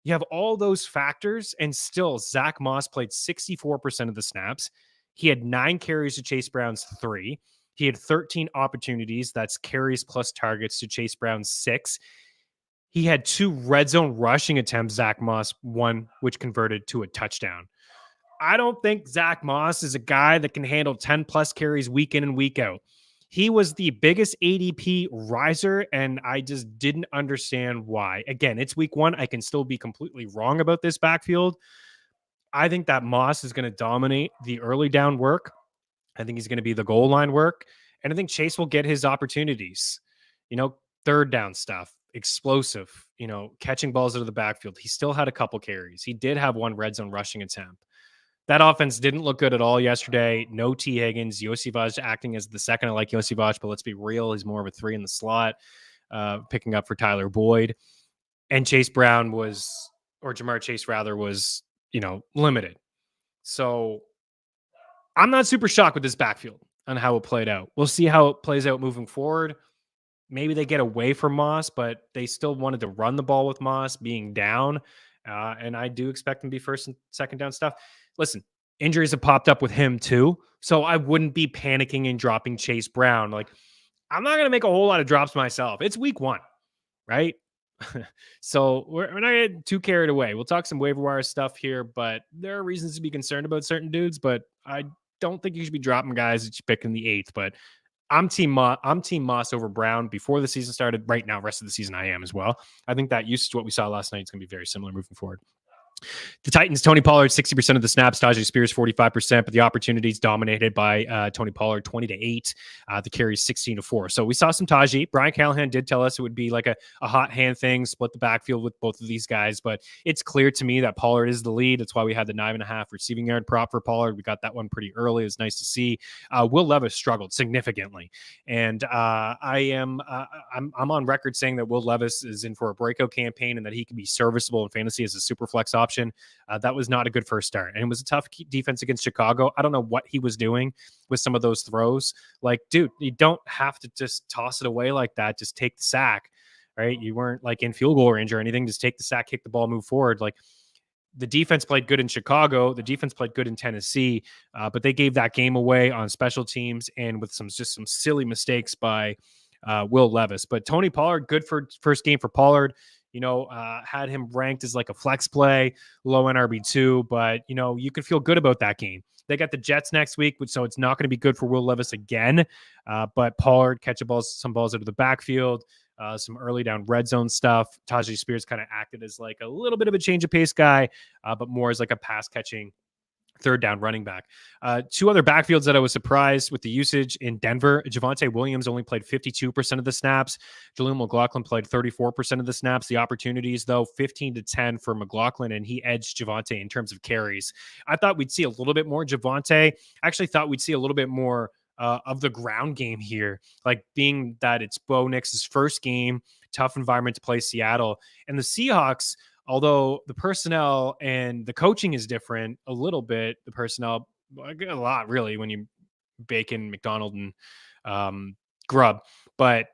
You have all those factors, and still Zach Moss played 64% of the snaps. He had 9 carries to Chase Brown's 3. He had 13 opportunities. That's carries plus targets to Chase Brown's 6. He had 2 red zone rushing attempts, Zach Moss, 1 which converted to a touchdown. I don't think Zach Moss is a guy that can handle 10 plus carries week in and week out. He was the biggest ADP riser, and I just didn't understand why. Again, it's week 1. I can still be completely wrong about this backfield. I think that Moss is going to dominate the early down work. I think he's going to be the goal line work. And I think Chase will get his opportunities. 3rd down stuff, explosive, catching balls out of the backfield. He still had a couple carries. He did have 1 red zone rushing attempt. That offense didn't look good at all yesterday. No T. Higgins. Yosivaj acting as the second. I like Yosivaj, but let's be real. He's more of a 3 in the slot, picking up for Tyler Boyd. And Chase Brown Jamar Chase rather, was, limited. So I'm not super shocked with this backfield on how it played out. We'll see how it plays out moving forward. Maybe they get away from Moss, but they still wanted to run the ball with Moss being down. And I do expect him to be first and second down stuff. Listen, injuries have popped up with him too. So I wouldn't be panicking and dropping Chase Brown. Like, I'm not going to make a whole lot of drops myself. It's week 1, right? So we're not getting too carried away. We'll talk some waiver wire stuff here, but there are reasons to be concerned about certain dudes. But I don't think you should be dropping guys that you pick in the 8th. But I'm Team Moss over Brown before the season started. Right now, rest of the season, I am as well. I think that usage to what we saw last night is going to be very similar moving forward. The Titans, Tony Pollard, 60% of the snaps, Tajay Spears, 45%, but the opportunities dominated by Tony Pollard, 20-8, the carries 16-4. So we saw some Tajay. Brian Callahan did tell us it would be like a hot hand thing, split the backfield with both of these guys, but it's clear to me that Pollard is the lead. That's why we had the 9.5 receiving yard prop for Pollard. We got that one pretty early. It was nice to see. Will Levis struggled significantly, and I'm on record saying that Will Levis is in for a breakout campaign and that he can be serviceable in fantasy as a super flex option. That was not a good first start. And it was a tough defense against Chicago. I don't know what he was doing with some of those throws. Like, dude, you don't have to just toss it away like that. Just take the sack, right? You weren't like in field goal range or anything. Just take the sack, kick the ball, move forward. Like, the defense played good in Chicago. The defense played good in Tennessee, but they gave that game away on special teams and with some silly mistakes by Will Levis. But Tony Pollard, good for first game for Pollard. Had him ranked as like a flex play, low NRB2, but, you could feel good about that game. They got the Jets next week, so it's not going to be good for Will Levis again. But Pollard catch some balls out of the backfield, some early down red zone stuff. Tajay Spears kind of acted as like a little bit of a change of pace guy, but more as like a pass catching third down running back. Two other backfields that I was surprised with the usage in Denver. Javonte Williams only played 52% of the snaps. Jaleel McLaughlin played 34% of the snaps. The opportunities, though, 15-10 for McLaughlin, and he edged Javonte in terms of carries. I thought we'd see a little bit more Javonte. I actually thought we'd see a little bit more of the ground game here, like being that it's Bo Nix's first game, tough environment to play Seattle. And the Seahawks, although the personnel and the coaching is different a little bit, the personnel, a lot really when you bake in McDonald and Grubb, but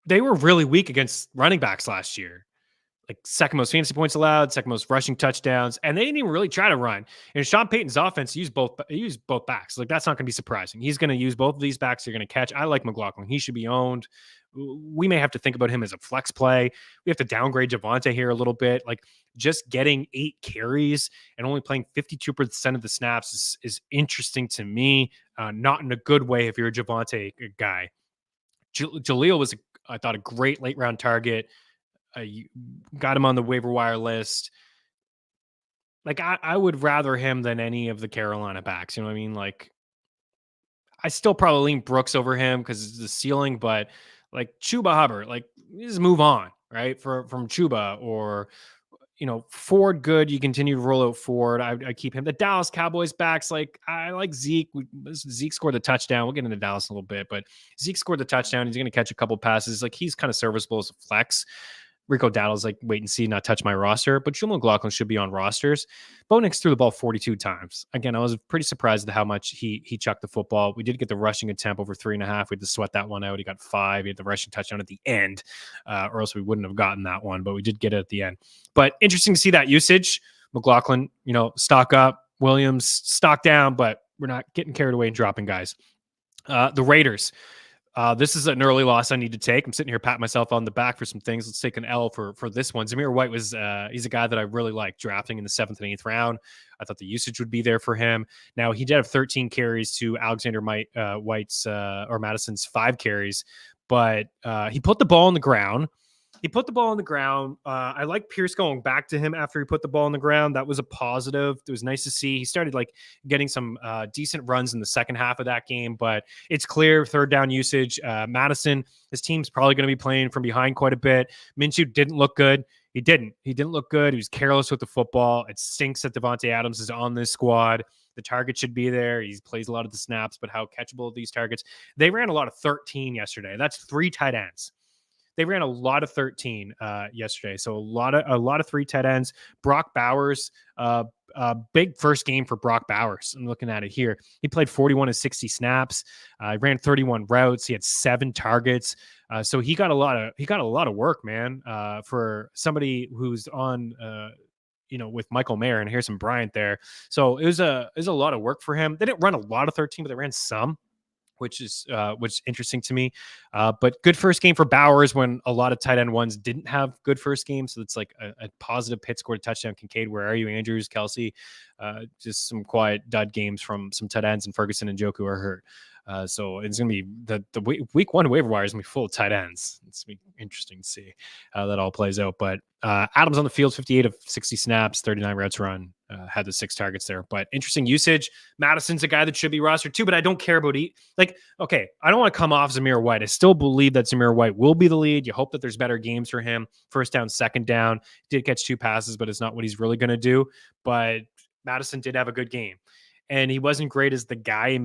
they were really weak against running backs last year. Like second most fantasy points allowed, second most rushing touchdowns, and they didn't even really try to run. And Sean Payton's offense used both backs. Like, that's not going to be surprising. He's going to use both of these backs. They're going to catch. I like McLaughlin. He should be owned. We may have to think about him as a flex play. We have to downgrade Javonte here a little bit. Like, just getting 8 carries and only playing 52% of the snaps is interesting to me. Not in a good way if you're a Javonte guy. Jaleel was, I thought, a great late round target. You got him on the waiver wire list. Like, I would rather him than any of the Carolina backs. You know what I mean? Like, I still probably lean Brooks over him because it's the ceiling, but like Chuba Hubbard, like, just move on, right? From Chuba, or, Ford, good. You continue to roll out Ford. I keep him. The Dallas Cowboys backs, like, I like Zeke. Zeke scored the touchdown. We'll get into Dallas in a little bit, but Zeke scored the touchdown. He's going to catch a couple passes. Like, he's kind of serviceable as a flex. Rico Dowdle's like, wait and see, not touch my roster, but Jaleel McLaughlin should be on rosters. Bo Nix threw the ball 42 times. Again, I was pretty surprised at how much he chucked the football. We did get the rushing attempt over 3.5. We had to sweat that one out. He got 5. He had the rushing touchdown at the end, or else we wouldn't have gotten that one, but we did get it at the end. But interesting to see that usage. McLaughlin, stock up. Williams, stock down, but we're not getting carried away and dropping guys. The Raiders. This is an early loss I need to take. I'm sitting here patting myself on the back for some things. Let's take an L for this one. Zamir White was he's a guy that I really like drafting in the 7th and 8th round. I thought the usage would be there for him. Now, he did have 13 carries to Alexander White's or Madison's 5 carries, but he put the ball on the ground. I like Pierce going back to him after he put the ball on the ground. That was a positive. It was nice to see. He started like getting some decent runs in the second half of that game, but it's clear third down usage. Madison, his team's probably going to be playing from behind quite a bit. Minshew didn't look good. He didn't look good. He was careless with the football. It stinks that Devontae Adams is on this squad. The target should be there. He plays a lot of the snaps, but how catchable are these targets? They ran a lot of 13 yesterday. That's 3 tight ends. They ran a lot of 13 yesterday. So a lot of 3 tight ends. Brock Bowers, big first game for Brock Bowers. I'm looking at it here. He played 41 of 60 snaps. He ran 31 routes. He had 7 targets. So he got a lot of work, man, for somebody who's on with Michael Mayer and Harrison Bryant there. So it was a lot of work for him. They didn't run a lot of 13, but they ran some, which is interesting to me. But good first game for Bowers when a lot of tight end ones didn't have good first games. So it's like a positive. Pitt scored a touchdown. Kincaid, where are you? Andrews, Kelsey, just some quiet dud games from some tight ends, and Ferguson and Joku are hurt. So it's going to be the week 1 waiver wire is going to be full of tight ends. It's going to be interesting to see how that all plays out. But Adams on the field, 58 of 60 snaps, 39 routes run, had the 6 targets there. But interesting usage. Madison's a guy that should be rostered too, but I don't care about okay, I don't want to come off Zamir White. I still believe that Zamir White will be the lead. You hope that there's better games for him. First down, second down. Did catch 2 passes, but it's not what he's really going to do. But Madison did have a good game. And he wasn't great as the guy in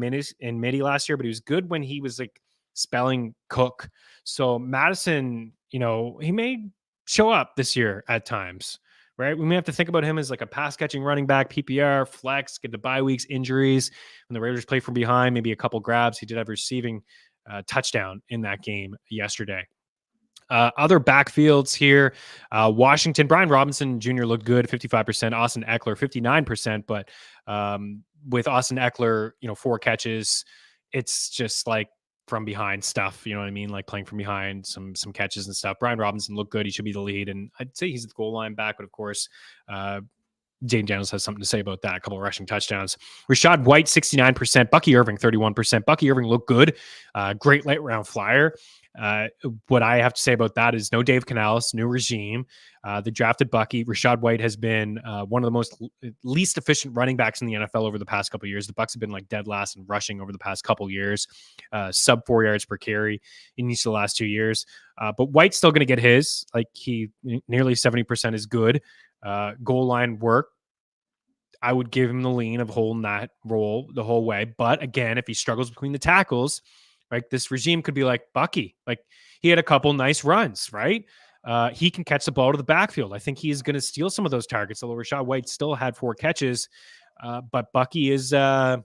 Midi last year, but he was good when he was like spelling Cook. So Madison, he may show up this year at times, right? We may have to think about him as like a pass catching running back, PPR, flex, get the bye weeks, injuries. When the Raiders play from behind, maybe a couple grabs. He did have a receiving touchdown in that game yesterday. Other backfields here, Washington, Brian Robinson Jr. looked good, 55%, Austin Eckler, 59%, but with Austin Eckler, 4 catches, it's just like from behind stuff, you know what I mean? Like playing from behind, some catches and stuff. Brian Robinson looked good. He should be the lead, and I'd say he's the goal line back, but of course, James Daniels has something to say about that. A couple of rushing touchdowns. Rashad White, 69%. Bucky Irving, 31%. Bucky Irving looked good. Great late round flyer. What I have to say about that is no Dave Canales, new regime. They drafted Bucky. Rashad White has been one of the most least efficient running backs in the NFL over the past couple of years. The Bucs have been like dead last in rushing over the past couple of years, sub 4 yards per carry in each of the last 2 years. But White's still going to get his. Like he nearly 70% is good. Goal line work. I would give him the lean of holding that role the whole way. But again, if he struggles between the tackles, right, this regime could be like Bucky. Like he had a couple nice runs, right? He can catch the ball to the backfield. I think he's going to steal some of those targets. Although Rashad White still had 4 catches, but Bucky is out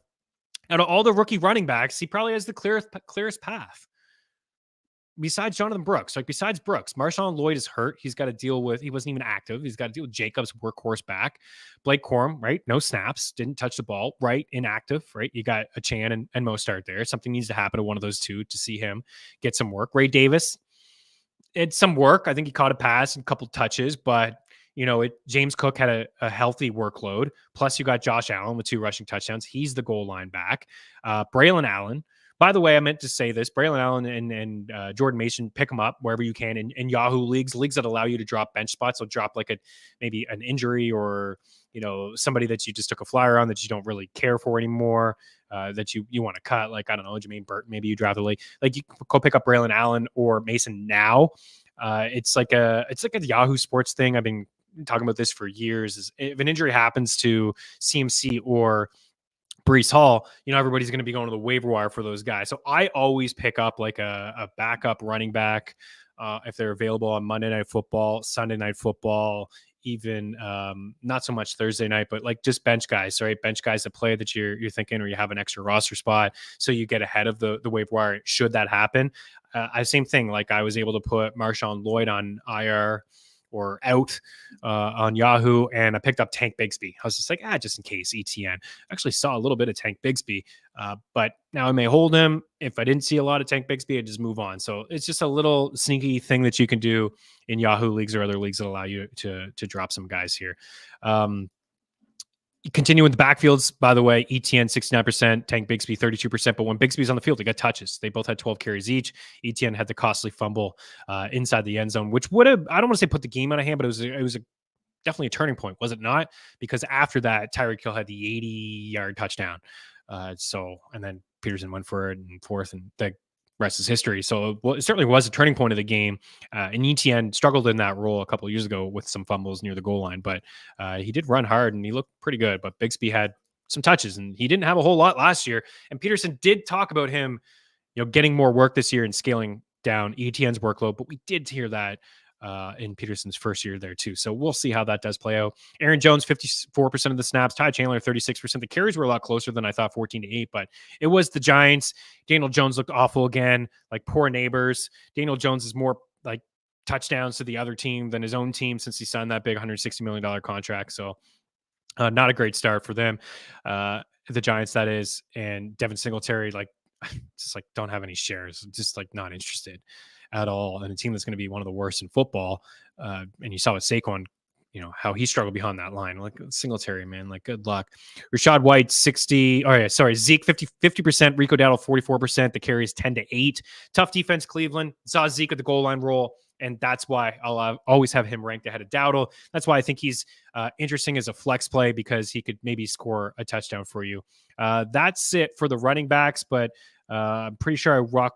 of all the rookie running backs, he probably has the clearest path. Besides Jonathan Brooks, besides Brooks, Marshawn Lloyd is hurt. He's got to deal with, he wasn't even active. He's got to deal with Jacobs, workhorse back. Blake Corum, right? No snaps, didn't touch the ball, right? Inactive, right? You got a Chan and Mostert there. Something needs to happen to one of those two to see him get some work. Ray Davis, it's some work. I think he caught a pass and a couple touches, but James Cook had a healthy workload. Plus you got Josh Allen with 2 rushing touchdowns. He's the goal line back. Braylon Allen. By the way, I meant to say this. Braylon Allen and Jordan Mason, pick them up wherever you can in Yahoo leagues that allow you to drop bench spots. So drop like maybe an injury or, somebody that you just took a flyer on that you don't really care for anymore, that you want to cut. Like, I don't know, Jermaine Burton, maybe you draft like you go pick up Braylon Allen or Mason now. It's like a Yahoo Sports thing. I've been talking about this for years. Is if an injury happens to CMC or Breece Hall, everybody's going to be going to the waiver wire for those guys. So I always pick up like a backup running back if they're available on Monday Night Football, Sunday Night Football, even not so much Thursday night, but like just bench guys, right? Bench guys that play that you're thinking, or you have an extra roster spot, so you get ahead of the waiver wire should that happen. Same thing. Like I was able to put Marshawn Lloyd on IR or out on Yahoo, and I picked up Tank Bigsby. I was just like, just in case, ETN. Actually saw a little bit of Tank Bigsby, but now I may hold him. If I didn't see a lot of Tank Bigsby, I just move on. So it's just a little sneaky thing that you can do in Yahoo leagues or other leagues that allow you to drop some guys here. Continue with the backfields, by the way, ETN 69%, Tank Bigsby 32%. But when Bigsby's on the field, they got touches. They both had 12 carries each. ETN had the costly fumble inside the end zone, which would have, I don't want to say put the game out of hand, but it was definitely a turning point, was it not? Because after that, Tyreek Hill had the 80-yard touchdown. And then Peterson went for it in fourth, and the rest is history. So it certainly was a turning point of the game. And ETN struggled in that role a couple of years ago with some fumbles near the goal line, but he did run hard and he looked pretty good. But Bigsby had some touches, and he didn't have a whole lot last year. And Peterson did talk about him, getting more work this year and scaling down ETN's workload. But we did hear that in Peterson's first year there too. So we'll see how that does play out. Aaron Jones, 54% of the snaps. Ty Chandler, 36%. The carries were a lot closer than I thought, 14-8, but it was the Giants. Daniel Jones looked awful again, like poor neighbors. Daniel Jones is more like touchdowns to the other team than his own team since he signed that big $160 million contract. So not a great start for them. The Giants, that is. And Devin Singletary, like, just like don't have any shares, just like not interested at all. And a team that's going to be one of the worst in football. And you saw with Saquon, how he struggled behind that line. Like Singletary, man, like good luck. Rashad White, 60. Oh, yeah, sorry. Zeke, 50%. Rico Dowdle, 44%. The carries 10-8. Tough defense, Cleveland. Saw Zeke at the goal line roll. And that's why I'll always have him ranked ahead of Dowdle. That's why I think he's interesting as a flex play, because he could maybe score a touchdown for you. That's it for the running backs, but I'm pretty sure I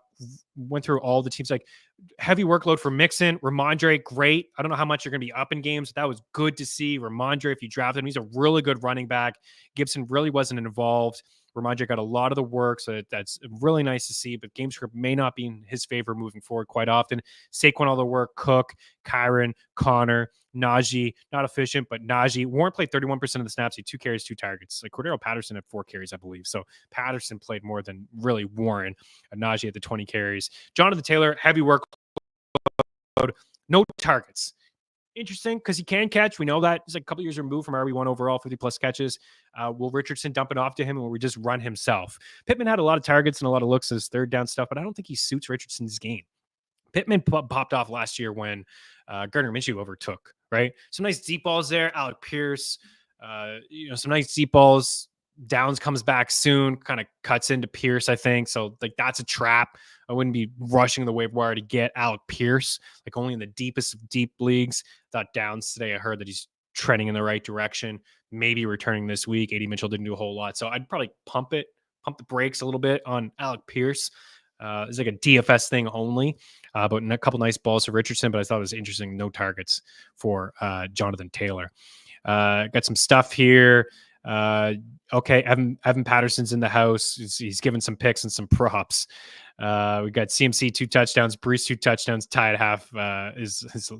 went through all the teams. Like, heavy workload for Mixon. Ramondre, great. I don't know how much you're going to be up in games. That was good to see. Ramondre, if you drafted him, he's a really good running back. Gibson really wasn't involved. Ramondre got a lot of the work, so that's really nice to see, but game script may not be in his favor moving forward quite often. Saquon, all the work. Cook, Kyron, Connor, Najee, not efficient, but Najee. Warren played 31% of the snaps. He had 2 carries, 2 targets. Like Cordero Patterson had 4 carries, I believe. So Patterson played more than really Warren. Najee had the 20 carries. Jonathan Taylor, heavy workload, no targets. Interesting, because he can catch. We know that. He's like a couple years removed from RB1 overall, 50+ catches. Will Richardson dump it off to him, or will we just run himself? Pittman had a lot of targets and a lot of looks as third down stuff, but I don't think he suits Richardson's game. Pittman popped off last year when Gardner Minshew overtook, right? Some nice deep balls there. Alec Pierce, some nice deep balls. Downs comes back soon, kind of cuts into Pierce, I think. So, like, that's a trap. I wouldn't be rushing the waiver wire to get Alec Pierce, like only in the deepest of deep leagues. Thought Downs today, I heard that he's trending in the right direction, maybe returning this week. AD Mitchell didn't do a whole lot. So I'd probably pump the brakes a little bit on Alec Pierce. It's like a DFS thing only, but a couple nice balls for Richardson, but I thought it was interesting. No targets for Jonathan Taylor. Got some stuff here. Okay, Evan Patterson's in the house. He's given some picks and some props. We got CMC 2 touchdowns, Brees 2 touchdowns, tie at half. Is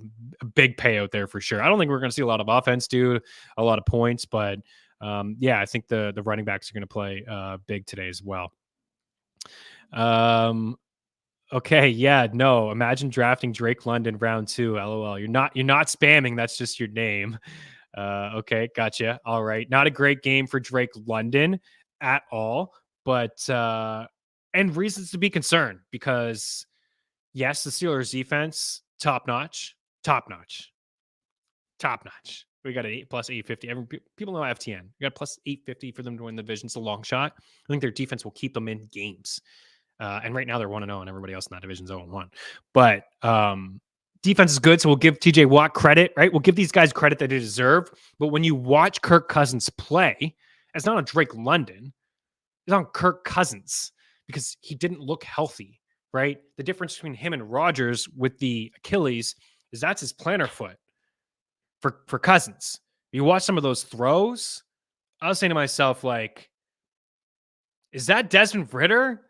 a big payout there for sure. I don't think we're going to see a lot of offense, dude, a lot of points, but I think the running backs are going to play big today as well. Okay, no. Imagine drafting Drake London round 2. LOL. You're not spamming. That's just your name. Okay, gotcha. All right. Not a great game for Drake London at all, but and reasons to be concerned, because yes, the Steelers defense, top notch. We got an plus 850. People know FTN. We got plus 850 for them to win the division. It's a long shot. I think their defense will keep them in games. And right now they're 1-0, and everybody else in that division is 0-1. But defense is good, so we'll give TJ Watt credit, right? We'll give these guys credit that they deserve. But when you watch Kirk Cousins play, it's not on Drake London. It's on Kirk Cousins, because he didn't look healthy, right? The difference between him and Rodgers with the Achilles is that's his plantar foot for Cousins. You watch some of those throws, I was saying to myself, like, is that Desmond Ridder?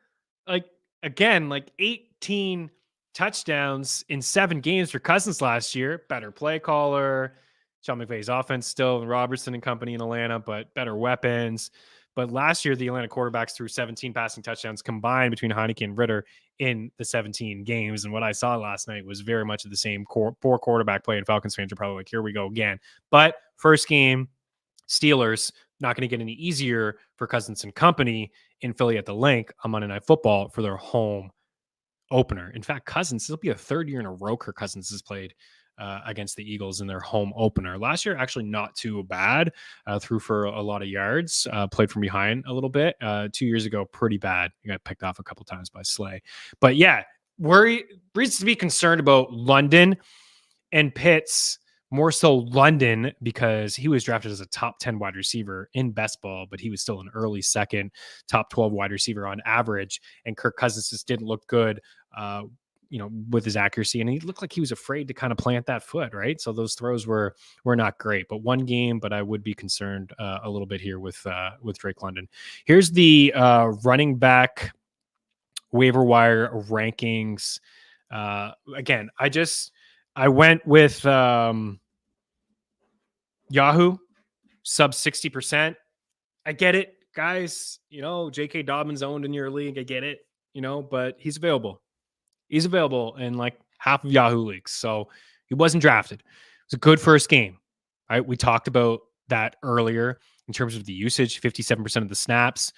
Like, again, like 18 touchdowns in 7 games for Cousins last year. Better play caller. Sean McVay's offense still, Robertson and company in Atlanta, but better weapons. But last year, the Atlanta quarterbacks threw 17 passing touchdowns combined between Heineke and Ridder in the 17 games. And what I saw last night was very much of the same poor quarterback play, and Falcons fans are probably like, here we go again. But first game, Steelers, not going to get any easier for Cousins and company in Philly at the Link on Monday Night Football for their home opener. In fact, Cousins, this will be a 3rd year in a row Kirk Cousins has played against the Eagles in their home opener. Last year, actually not too bad. Threw for a lot of yards, played from behind a little bit. 2 years ago, pretty bad. He got picked off a couple times by Slay. But yeah, reasons to be concerned about London and Pitts. More so London, because he was drafted as a top 10 wide receiver in best ball, but he was still an early second, top 12 wide receiver on average. And Kirk Cousins just didn't look good, with his accuracy. And he looked like he was afraid to kind of plant that foot, right? So those throws were not great. But one game, but I would be concerned a little bit here with Drake London. Here's the running back waiver wire rankings. Again, I went with Yahoo, sub 60%. I get it, guys. J.K. Dobbins owned in your league. I get it, but he's available. And like half of Yahoo leagues. So he wasn't drafted. It was a good first game, right? We talked about that earlier in terms of the usage, 57% of the snaps.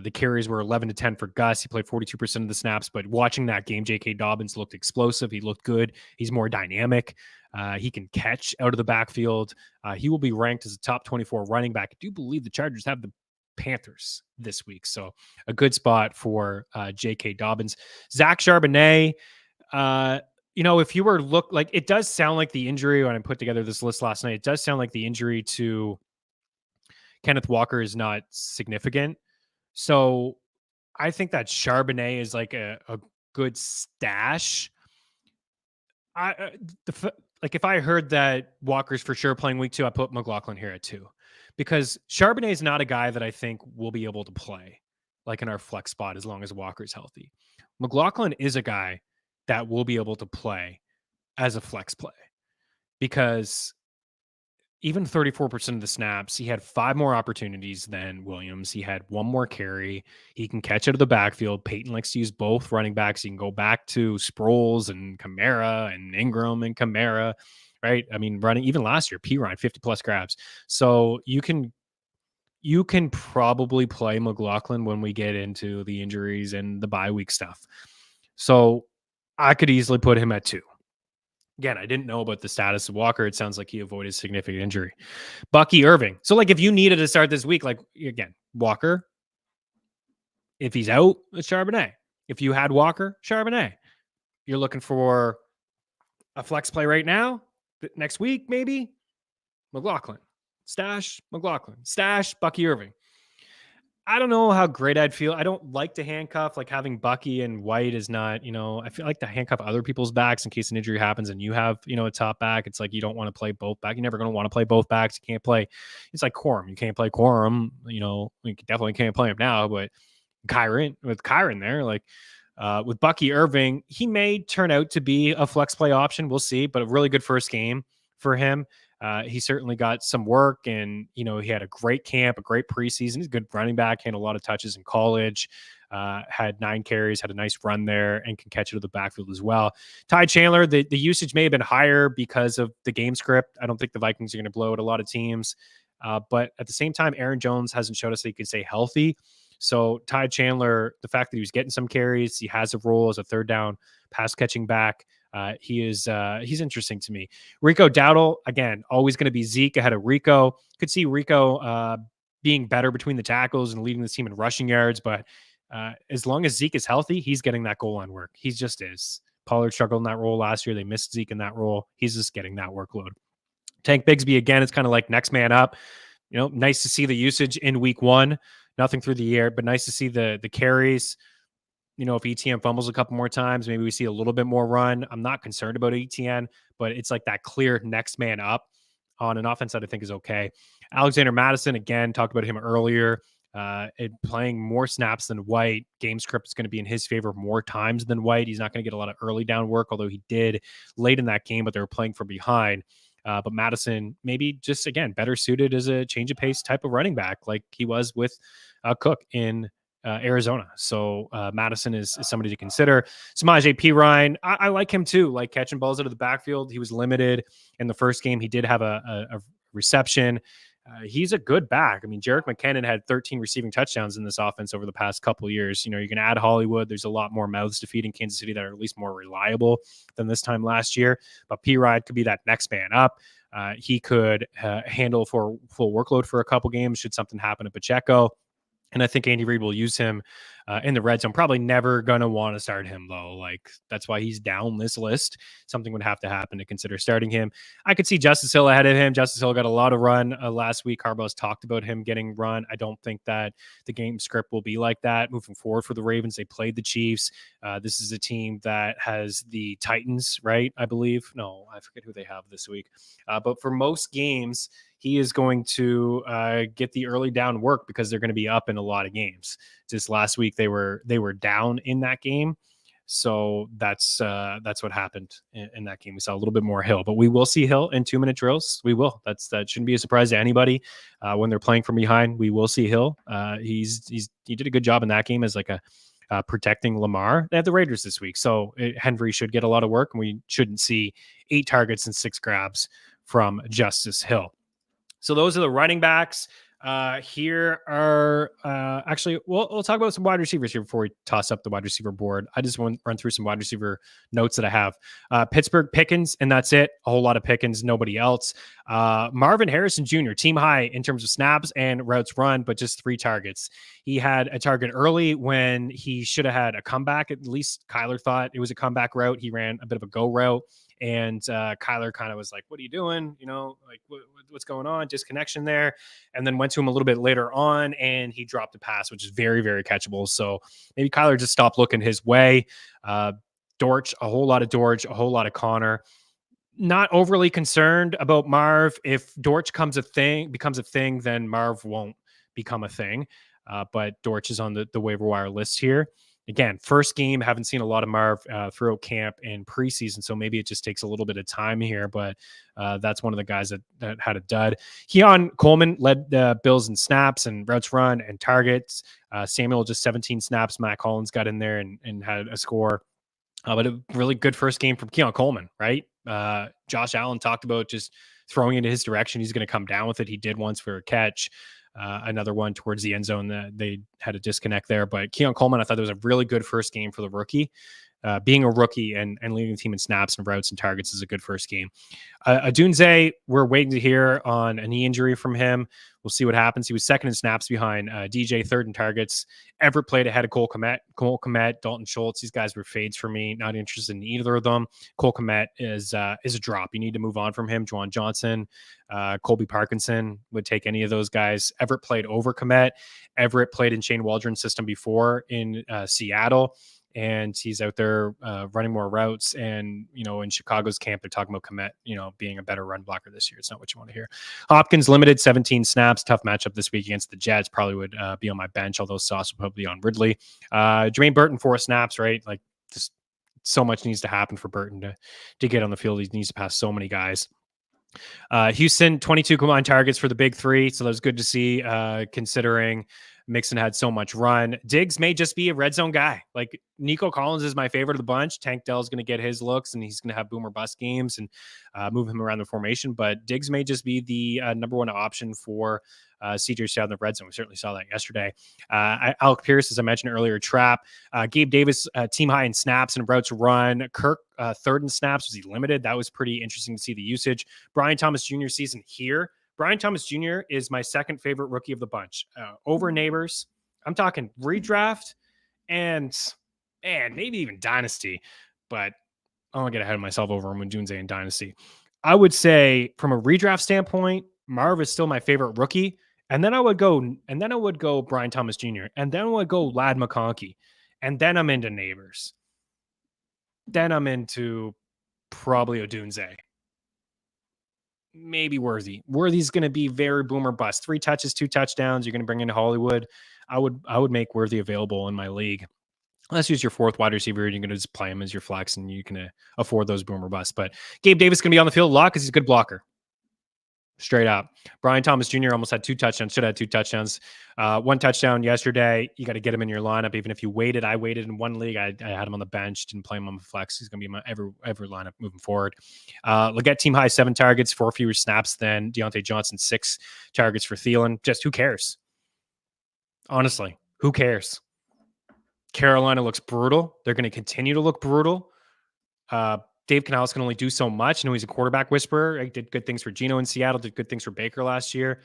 The carries were 11 to 10 for Gus. He played 42% of the snaps, but watching that game, J.K. Dobbins looked explosive. He looked good. He's more dynamic. He can catch out of the backfield. He will be ranked as a top 24 running back. I do believe the Chargers have the Panthers this week. So a good spot for J.K. Dobbins. Zach Charbonnet, if you were it does sound like the injury when I put together this list last night, it does sound like the injury to Kenneth Walker is not significant. So I think that Charbonnet is like a good stash. If I heard that Walker's for sure playing week 2, I put McLaughlin here at 2, because Charbonnet is not a guy that I think will be able to play like in our flex spot as long as Walker's healthy. McLaughlin is a guy that will be able to play as a flex play, because even 34% of the snaps, he had 5 more opportunities than Williams. He had 1 more carry. He can catch out of the backfield. Peyton likes to use both running backs. He can go back to Sproles and Kamara and Ingram and Kamara, right? I mean, running even last year, P-Ryan, 50-plus grabs. So you can probably play McLaughlin when we get into the injuries and the bye week stuff. So I could easily put him at 2. Again, I didn't know about the status of Walker. It sounds like he avoided significant injury. Bucky Irving. So, if you needed to start this week, again, Walker, if he's out, it's Charbonnet. If you had Walker, Charbonnet. You're looking for a flex play right now, next week, maybe? McLaughlin. Stash, McLaughlin. Stash, Bucky Irving. I don't know how great I'd feel. I don't like to handcuff. Having Bucky and White is not, I feel like to handcuff other people's backs in case an injury happens and you have, a top back. It's like you don't want to play both back. You're never going to want to play both backs. You can't play. It's like Corum. You can't play Corum. We definitely can't play him now, but Kyron there, with Bucky Irving, he may turn out to be a flex play option. We'll see, but a really good first game for him. He certainly got some work, and, he had a great camp, a great preseason. He's a good running back, had a lot of touches in college, had 9 carries, had a nice run there, and can catch it to the backfield as well. Ty Chandler, the usage may have been higher because of the game script. I don't think the Vikings are going to blow out a lot of teams. But at the same time, Aaron Jones hasn't showed us that he could stay healthy. So Ty Chandler, the fact that he was getting some carries, he has a role as a third down pass catching back. He's interesting to me. Rico Dowdle, again, always going to be Zeke ahead of Rico. Could see Rico being better between the tackles and leading the team in rushing yards, but as long as Zeke is healthy, he's getting that goal line work. He just is. Pollard struggled in that role last year. They missed Zeke in that role. He's just getting that workload. Tank Bigsby, again, it's kind of like next man up. Nice to see the usage in week 1. Nothing through the air, but nice to see the carries. If ETN fumbles a couple more times, maybe we see a little bit more run. I'm not concerned about ETN, but it's like that clear next man up on an offense that I think is okay. Alexander Madison, again, talked about him earlier, playing more snaps than White. Game script is going to be in his favor more times than White. He's not going to get a lot of early down work, although he did late in that game, but they were playing from behind. But Madison maybe just, again, better suited as a change of pace type of running back like he was with Cook in Arizona. So Madison is somebody to consider. Samaje Perine, I like him too, like catching balls out of the backfield. He was limited in the first game. He did have a reception. He's a good back. I mean, Jerick McKinnon had 13 receiving touchdowns in this offense over the past couple of years. You're going to add Hollywood. There's a lot more mouths to feed in Kansas City that are at least more reliable than this time last year. But P-Ride could be that next man up. He could handle for full workload for a couple games should something happen to Pacheco. And I think Andy Reid will use him in the red zone. Probably never going to want to start him, though. That's why he's down this list. Something would have to happen to consider starting him. I could see Justice Hill ahead of him. Justice Hill got a lot of run last week. Harbaugh's talked about him getting run. I don't think that the game script will be like that moving forward for the Ravens. They played the Chiefs. This is a team that has the Titans, right? I believe. No, I forget who they have this week. But for most games, he is going to get the early down work because they're going to be up in a lot of games. Just last week, they were down in that game. So that's what happened in that game. We saw a little bit more Hill, but we will see Hill in 2-minute drills. We will. That shouldn't be a surprise to anybody. When they're playing from behind, we will see Hill. He did a good job in that game as like a protecting Lamar. They have the Raiders this week, so Henry should get a lot of work, and we shouldn't see 8 targets and 6 grabs from Justice Hill. So those are the running backs. Here are actually, we'll talk about some wide receivers here before we toss up the wide receiver board. I just want to run through some wide receiver notes that I have. Pittsburgh Pickens, and that's it. A whole lot of Pickens, nobody else. Marvin Harrison Jr., team high in terms of snaps and routes run, but just 3 targets. He had a target early when he should have had a comeback. At least Kyler thought it was a comeback route. He ran a bit of a go route. And Kyler kind of was like, what are you doing? You know, like what's going on? Disconnection there. And then went to him a little bit later on and he dropped a pass, which is very, very catchable. So maybe Kyler just stopped looking his way. Dortch, a whole lot of Dortch, a whole lot of Connor. Not overly concerned about Marv. If Dortch becomes a thing, then Marv won't become a thing. But Dortch is on the waiver wire list here. Again, first game, haven't seen a lot of Marv throughout camp and preseason, so maybe it just takes a little bit of time here, but that's one of the guys that had a dud. Keon Coleman led the Bills in snaps and routes run and targets. Samuel just 17 snaps. Matt Collins got in there and had a score. But a really good first game from Keon Coleman, right? Josh Allen talked about just throwing into his direction. He's going to come down with it. He did once for a catch. Another one towards the end zone that they had a disconnect there. But Keon Coleman, I thought it was a really good first game for the rookie. Being a rookie and leading the team in snaps and routes and targets is a good first game. Adunze, we're waiting to hear on a knee injury from him. We'll see what happens. He was second in snaps behind DJ, third in targets. Everett played ahead of Cole Kmet, Dalton Schultz. These guys were fades for me. Not interested in either of them. Cole Kmet is a drop. You need to move on from him. Juwan Johnson, Colby Parkinson would take any of those guys. Everett played over Kmet. Everett played in Shane Waldron's system before in Seattle. And he's out there running more routes. And, you know, in Chicago's camp, they're talking about Kmet, you know, being a better run blocker this year. It's not what you want to hear. Hopkins limited 17 snaps. Tough matchup this week against the Jets. Probably would be on my bench, although Sauce will probably be on Ridley. Jermaine Burton, 4 snaps, right? Like, just so much needs to happen for Burton to get on the field. He needs to pass so many guys. Houston, 22 combined targets for the big 3. So that was good to see, considering Mixon had so much run. Diggs may just be a red zone guy. Like, Nico Collins is my favorite of the bunch. Tank Dell's going to get his looks and he's going to have boomer bust games and move him around the formation. But Diggs may just be the number 1 option for CJ Stroud in the red zone. We certainly saw that yesterday. Alec Pierce, as I mentioned earlier, trap. Gabe Davis, team high in snaps and routes run. Kirk, third in snaps. Was he limited? That was pretty interesting to see the usage. Brian Thomas Jr. season here. Brian Thomas Jr. is my second favorite rookie of the bunch. Over Neighbors. I'm talking redraft and maybe even Dynasty, but I don't want to get ahead of myself over Mundunze and Dynasty. I would say from a redraft standpoint, Marv is still my favorite rookie. And then I would go Brian Thomas Jr. And then I would go Lad McConkey. And then I'm into Neighbors. Then I'm into probably Odunze. Maybe Worthy. Worthy's going to be very boomer bust. 3 touches, 2 touchdowns. You're going to bring in Hollywood. I would make Worthy available in my league. Let's use your 4th wide receiver, and you're going to just play him as your flex, and you can afford those boomer busts. But Gabe Davis going to be on the field a lot because he's a good blocker. Straight up. Brian Thomas Jr. almost had 2 touchdowns. Should have had 2 touchdowns. 1 touchdown yesterday. You got to get him in your lineup. Even if you waited, I waited in one league. I had him on the bench. Didn't play him on the flex. He's going to be in my every lineup moving forward. Leggett team high 7 targets, 4 fewer snaps than Deontay Johnson. 6 targets for Thielen. Just who cares? Honestly, who cares? Carolina looks brutal. They're going to continue to look brutal. Dave Canales can only do so much. I know he's a quarterback whisperer. He did good things for Geno in Seattle, did good things for Baker last year.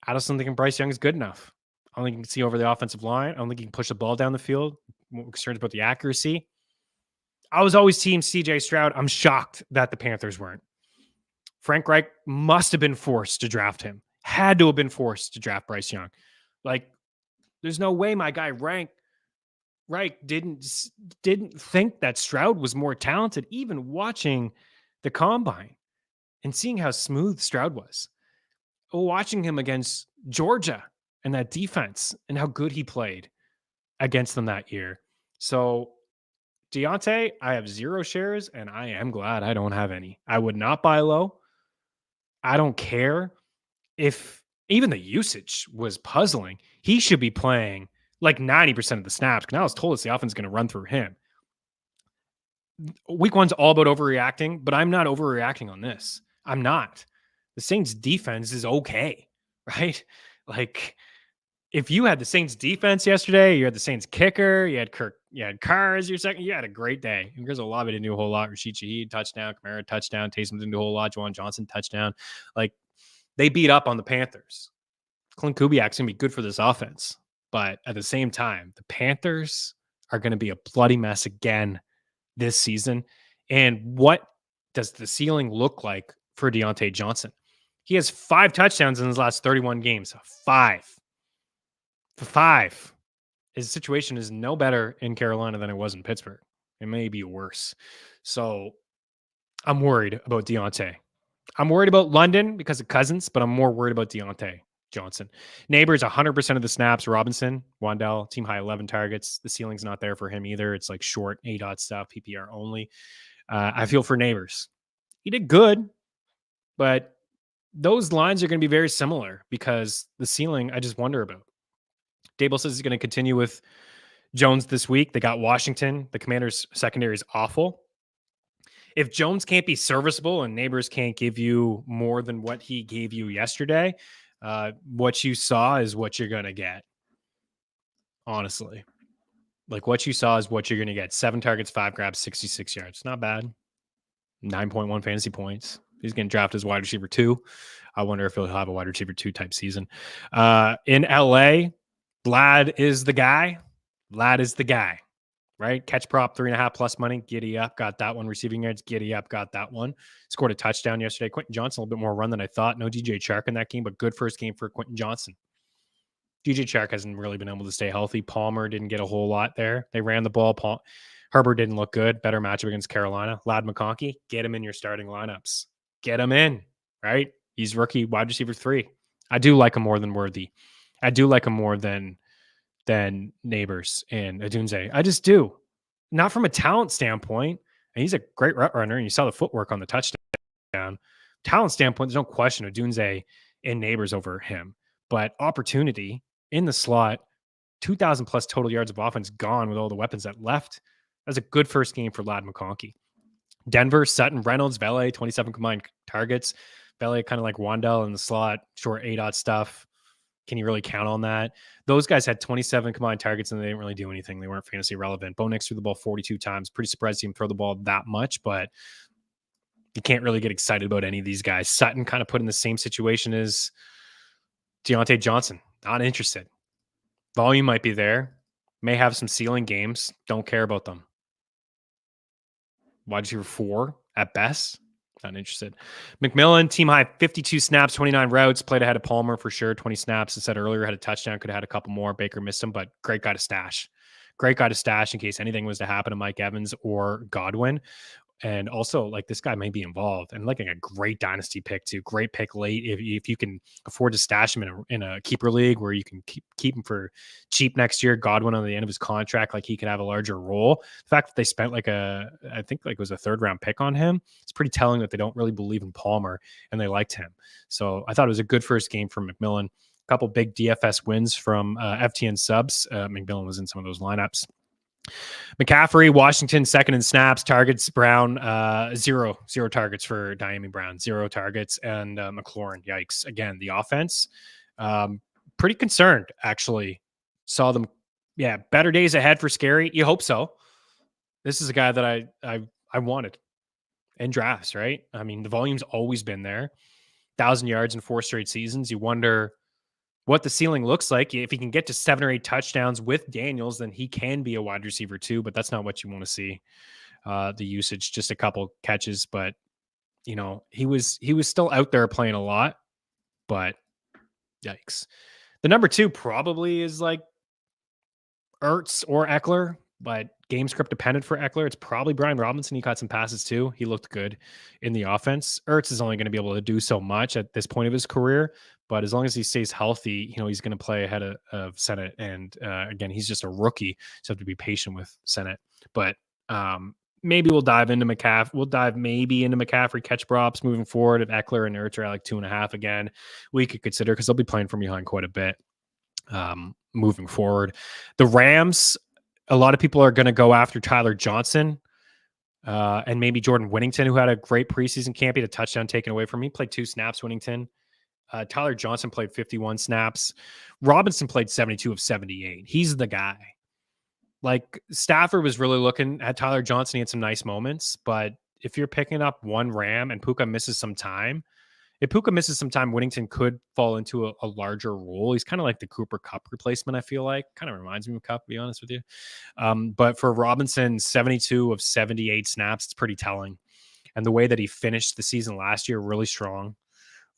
I just don't think Bryce Young is good enough. I don't think he can see over the offensive line. I don't think he can push the ball down the field. I'm concerned about the accuracy. I was always team CJ Stroud. I'm shocked that the Panthers weren't. Frank Reich must have been forced to draft him. Had to have been forced to draft Bryce Young. Like, there's no way my guy Reich didn't think that Stroud was more talented, even watching the combine and seeing how smooth Stroud was. Watching him against Georgia and that defense and how good he played against them that year. So Deontay, I have 0 shares and I am glad I don't have any. I would not buy low. I don't care if even the usage was puzzling. He should be playing like 90% of the snaps. Canales told us the offense is going to run through him. Week 1's all about overreacting, but I'm not overreacting on this. I'm not. The Saints defense is okay, right? Like, if you had the Saints defense yesterday, you had the Saints kicker, you had Carr as your second, you had a great day. Here's a lot. Didn't do a whole lot. Rashid Shaheed, touchdown. Kamara, touchdown. Taysom didn't do a whole lot. Juwan Johnson, touchdown. Like, they beat up on the Panthers. Clint Kubiak's going to be good for this offense. But at the same time, the Panthers are going to be a bloody mess again this season. And what does the ceiling look like for Deontay Johnson? He has 5 touchdowns in his last 31 games. 5. For 5. His situation is no better in Carolina than it was in Pittsburgh. It may be worse. So I'm worried about Deontay. I'm worried about London because of Cousins, but I'm more worried about Deontay Johnson. Neighbors, 100% of the snaps. Robinson, Wandell, team high 11 targets. The ceiling's not there for him either. It's like short A-dot stuff, PPR only. I feel for Neighbors. He did good, but those lines are going to be very similar because the ceiling, I just wonder about. Dable says he's going to continue with Jones this week. They got Washington. The Commanders' secondary is awful. If Jones can't be serviceable and Neighbors can't give you more than what he gave you yesterday, what you saw is what you're going to get. Honestly. Like, what you saw is what you're going to get. 7 targets, 5 grabs, 66 yards. Not bad. 9.1 fantasy points. He's getting drafted as wide receiver 2. I wonder if he'll have a wide receiver 2 type season. In LA, Vlad is the guy. Vlad is the guy, right? Catch prop 3.5 plus money. Giddy up. Got that one. Receiving yards. Giddy up. Got that one. Scored a touchdown yesterday. Quentin Johnson, a little bit more run than I thought. No DJ Chark in that game, but good first game for Quentin Johnson. DJ Chark hasn't really been able to stay healthy. Palmer didn't get a whole lot there. They ran the ball. Herbert didn't look good. Better matchup against Carolina. Lad McConkey, get him in your starting lineups. Get him in, right? He's rookie wide receiver 3. I do like him more than Worthy. I do like him more than Neighbors and Adunze. I just do. Not from a talent standpoint. And he's a great route runner, and you saw the footwork on the touchdown. Talent standpoint, there's no question Adunze and Neighbors over him. But opportunity in the slot, 2,000 plus total yards of offense gone with all the weapons that left. That's a good first game for Lad McConkey. Denver, Sutton, Reynolds, Vele, 27 combined targets. Vele kind of like Wandell in the slot, short A-dot stuff. Can you really count on that? Those guys had 27 combined targets and they didn't really do anything. They weren't fantasy relevant. Bo Nix threw the ball 42 times. Pretty surprised to see him throw the ball that much, but you can't really get excited about any of these guys. Sutton kind of put in the same situation as Deontay Johnson. Not interested. Volume might be there. May have some ceiling games. Don't care about them. Wide receiver 4 at best. Not interested. McMillan, team high 52 snaps, 29 routes, played ahead of Palmer for sure. 20 snaps. I said earlier, had a touchdown, could have had a couple more. Baker missed him, but great guy to stash. Great guy to stash in case anything was to happen to Mike Evans or Godwin. And also, like, this guy may be involved and like a great dynasty pick too. Great pick late if you can afford to stash him in a keeper league where you can keep him for cheap next year. Godwin on the end of his contract, like he could have a larger role. The fact that they spent I think it was a 3rd round pick on him, it's pretty telling that they don't really believe in Palmer and they liked him. So I thought it was a good first game for McMillan. A couple big DFS wins from FTN subs. McMillan was in some of those lineups. McCaffrey, Washington, second in snaps, targets. Brown, zero targets for Diami Brown, 0 targets. And McLaurin, yikes. Again, the offense, pretty concerned, actually. Saw them, better days ahead for Scary. You hope so. This is a guy that I wanted in drafts, right? I mean, the volume's always been there. 1,000 yards in 4 straight seasons. You wonder what the ceiling looks like. If he can get to 7 or 8 touchdowns with Daniels, then he can be a wide receiver too, but that's not what you want to see. The usage, just a couple catches, but he was still out there playing a lot, but yikes. The number 2 probably is like Ertz or Eckler, but game script dependent for Eckler. It's probably Brian Robinson. He caught some passes too. He looked good in the offense. Ertz is only going to be able to do so much at this point of his career, but as long as he stays healthy, he's going to play ahead of Sennett. And again, he's just a rookie, so have to be patient with Sennett. But maybe we'll dive into McCaffrey. We'll dive maybe into McCaffrey catch props moving forward. If Eckler and Ertz are at like 2.5 again, we could consider because they'll be playing from behind quite a bit. moving forward. The Rams, a lot of people are going to go after Tyler Johnson and maybe Jordan Whittington, who had a great preseason camp. He had a touchdown taken away from him. He played 2 snaps, Whittington. Tyler Johnson played 51 snaps. Robinson played 72 of 78. He's the guy. Like, Stafford was really looking at Tyler Johnson. He had some nice moments, but if you're picking up one Ram and Puka misses some time, Whittington could fall into a larger role. He's kind of like the Cooper Kupp replacement, I feel like. Kind of reminds me of Kupp, to be honest with you. But for Robinson, 72 of 78 snaps, it's pretty telling. And the way that he finished the season last year, really strong.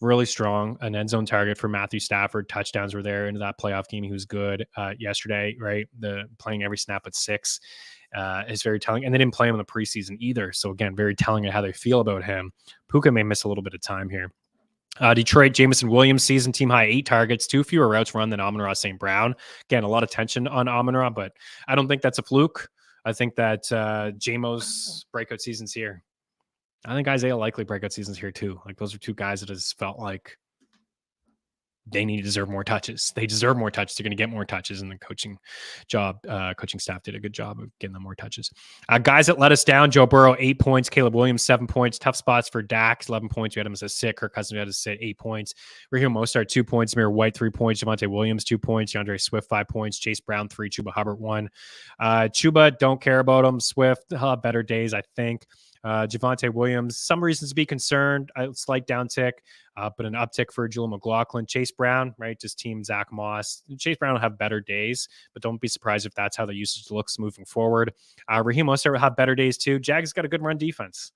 An end zone target for Matthew Stafford. Touchdowns were there into that playoff game. He was good yesterday, right? The playing every snap at 6 is very telling. And they didn't play him in the preseason either. So again, very telling of how they feel about him. Puka may miss a little bit of time here. Detroit, Jameson Williams, season team high 8 targets, 2 fewer routes run than Amon-Ra St. Brown. Again, a lot of tension on Amon-Ra, but I don't think that's a fluke. I think that Jamo's breakout season's here. I think Isaiah Likely breakout season's here too. Like, those are 2 guys that has felt like they deserve more touches. They deserve more touches. They're going to get more touches, and the coaching staff did a good job of getting them more touches. Guys that let us down: Joe Burrow, 8 points. Caleb Williams, 7 points. Tough spots for Dak, 11 points. We had him as a sit. Kirk Cousins had to sit, 8 points. Raheem Mostert, 2 points. Zamir White, 3 points. Javonte Williams, 2 points. DeAndre Swift, 5 points. Chase Brown, 3. Chuba Hubbard, 1. Chuba, don't care about him. Swift, he'll have better days, I think. Javonte Williams, some reasons to be concerned. A slight downtick, but an uptick for Julian McLaughlin. Chase Brown, right? Just team Zach Moss. Chase Brown will have better days, but don't be surprised if that's how the usage looks moving forward. Raheem Mostert will have better days too. Jags got a good run defense.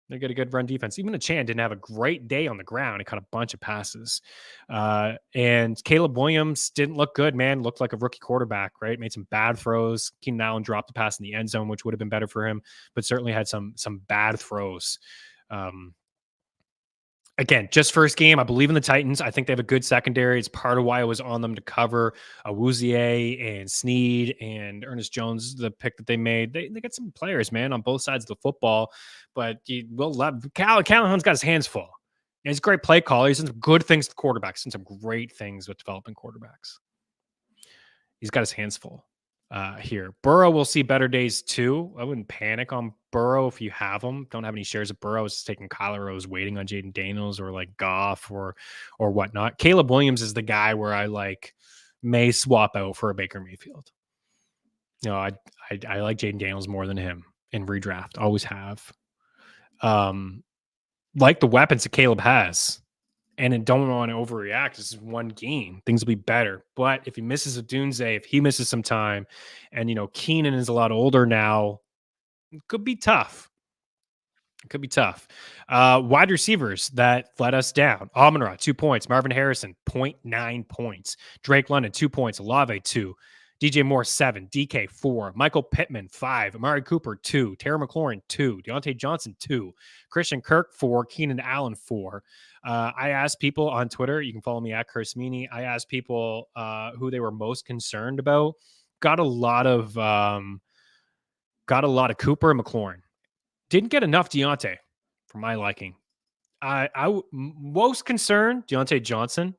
They get a good run defense. Even Achan didn't have a great day on the ground. He caught a bunch of passes. And Caleb Williams didn't look good, man. Looked like a rookie quarterback, right? Made some bad throws. Keenan Allen dropped the pass in the end zone, which would have been better for him, but certainly had some bad throws. Again, just first game. I believe in the Titans. I think they have a good secondary. It's part of why I was on them to cover Awuzie and Snead and Ernest Jones, the pick that they made. They got some players, man, on both sides of the football. But you will love Callahan's got his hands full. And he's a great play caller. He's done some good things with quarterbacks. He's done some great things with developing quarterbacks. He's got his hands full here. Burrow will see better days too. I wouldn't panic on Burrow if you have him. Don't have any shares of Burrow. It's taking Kyler Rose waiting on Jaden Daniels or like Goff or whatnot. Caleb Williams is the guy where I may swap out for a Baker Mayfield. You know, I like Jaden Daniels more than him in redraft. Always have. Like the weapons that Caleb has. And don't want to overreact. This is one game. Things will be better. But if he misses a Dunze, if he misses some time, and, you know, Keenan is a lot older now, it could be tough. Wide receivers that let us down. Amon-Ra, 2 points. Marvin Harrison, 0.9 points. Drake London, 2 points. Olave, 2. DJ Moore, 7. DK, 4. Michael Pittman, 5. Amari Cooper, 2. Terry McLaurin, 2. Deontay Johnson, 2. Christian Kirk, 4. Keenan Allen, 4. I asked people on Twitter, you can follow me at Chris Meaney. I asked people who they were most concerned about. Got a lot of Cooper and McLaurin. Didn't get enough Deontay for my liking. I most concerned Deontay Johnson.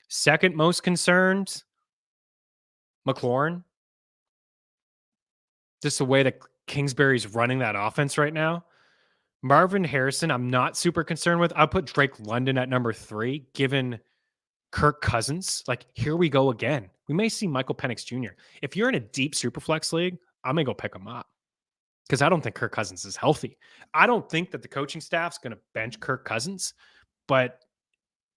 Second most concerned McLaurin. Just the way that Kingsbury's running that offense right now. Marvin Harrison, I'm not super concerned with. I'll put Drake London at number 3, given Kirk Cousins. Like, here we go again. We may see Michael Penix Jr. If you're in a deep Superflex league, I'm going to go pick him up because I don't think Kirk Cousins is healthy. I don't think that the coaching staff's going to bench Kirk Cousins, but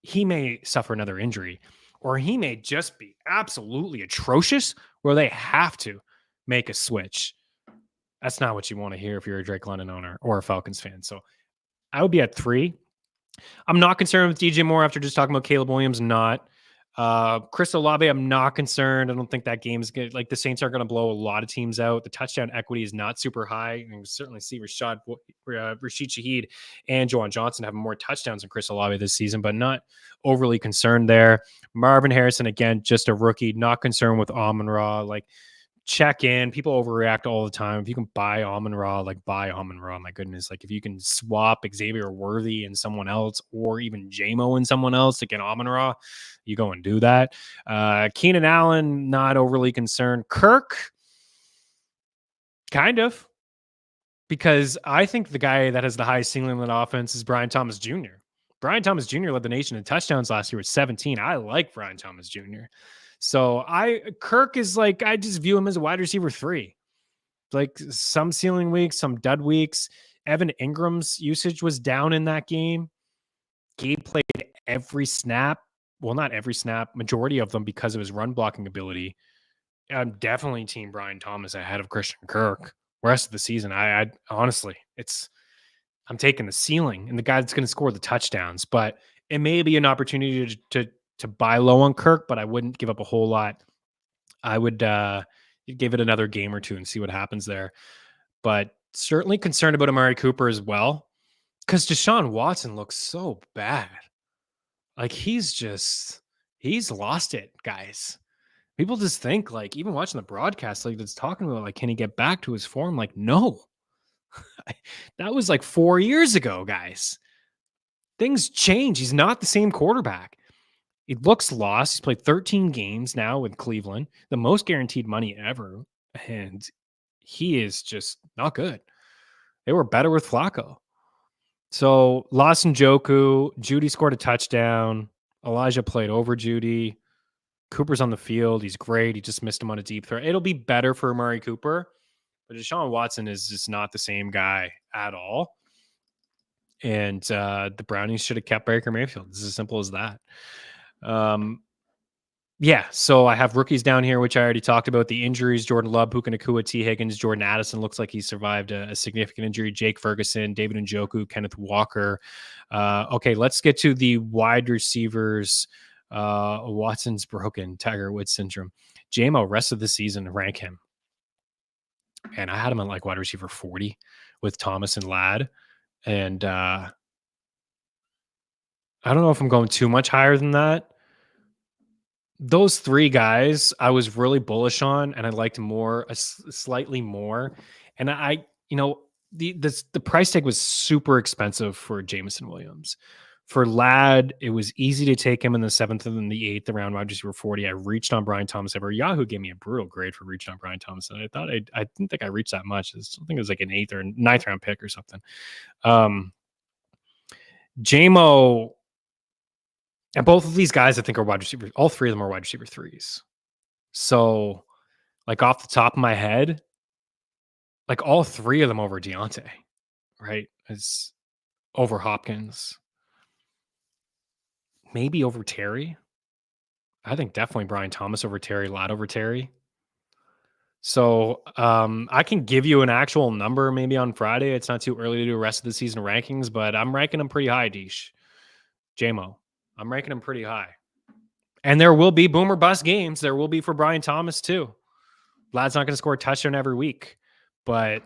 he may suffer another injury, or he may just be absolutely atrocious where they have to make a switch. That's not what you want to hear if you're a Drake London owner or a Falcons fan. So I would be at 3. I'm not concerned with DJ Moore after just talking about Caleb Williams. Not. Chris Olave, I'm not concerned. I don't think that game is good. Like, the Saints are going to blow a lot of teams out. The touchdown equity is not super high. And we certainly see Rashid Shaheed and Juwan Johnson having more touchdowns than Chris Olave this season, but not overly concerned there. Marvin Harrison, again, just a rookie. Not concerned with Amon-Ra. Like, check in. People overreact all the time. If you can buy Amon-Ra, like buy Amon-Ra. My goodness, like if you can swap Xavier Worthy and someone else, or even JMO and someone else to get Amon-Ra, you go and do that. Keenan Allen, not overly concerned. Kirk, kind of, because I think the guy that has the highest ceiling in that offense is Brian Thomas Jr. Brian Thomas Jr. led the nation in touchdowns last year with 17. I like Brian Thomas Jr. So Kirk is like, I just view him as a wide receiver 3. Like some ceiling weeks, some dud weeks. Evan Ingram's usage was down in that game. Gabe played every snap. Well, not every snap, majority of them because of his run blocking ability. I'm definitely team Brian Thomas ahead of Christian Kirk. Rest of the season, I honestly, I'm taking the ceiling and the guy that's going to score the touchdowns. But it may be an opportunity to buy low on Kirk, but I wouldn't give up a whole lot. I would give it another game or two and see what happens there. But certainly concerned about Amari Cooper as well, because Deshaun Watson looks so bad. Like he's lost it, guys. People just think, like, even watching the broadcast, like that's talking about, like, can he get back to his form? Like, no. That was like 4 years ago, guys. Things change. He's not the same quarterback. He looks lost. He's played 13 games now with Cleveland, the most guaranteed money ever. And he is just not good. They were better with Flacco. So Lawson Joku, Judy scored a touchdown. Elijah played over Judy. Cooper's on the field. He's great. He just missed him on a deep throw. It'll be better for Amari Cooper, but Deshaun Watson is just not the same guy at all. And the Brownies should have kept Baker Mayfield. It's as simple as that. Yeah, so I have rookies down here, which I already talked about. The injuries: Jordan Love, Puka Nacua, T. Higgins, Jordan Addison looks like he survived a significant injury. Jake Ferguson, David Njoku, Kenneth Walker. Okay, let's get to the wide receivers. Watson's broken, Tiger Woods syndrome. JMO, rest of the season, rank him. And I had him on like wide receiver 40 with Thomas and Ladd. And I don't know if I'm going too much higher than that. Those 3 guys I was really bullish on, and I liked more, slightly more. And the price tag was super expensive for Jameson Williams. For Ladd, it was easy to take him in the 7th and the 8th round, wide receiver 40. I reached on Brian Thomas. Yahoo gave me a brutal grade for reaching on Brian Thomas. And I didn't think I reached that much. I think it was like an 8th or 9th round pick or something. JMO, and both of these guys, I think, are wide receiver. All 3 of them are wide receiver 3s. So, like off the top of my head, like all 3 of them over Deontay, right? It's over Hopkins. Maybe over Terry. I think definitely Brian Thomas over Terry, Ladd over Terry. So I can give you an actual number maybe on Friday. It's not too early to do rest of the season rankings, but I'm ranking them pretty high, Deesh. JMO. I'm ranking them pretty high. And there will be boomer bust games. There will be for Brian Thomas too. Ladd's not going to score a touchdown every week. But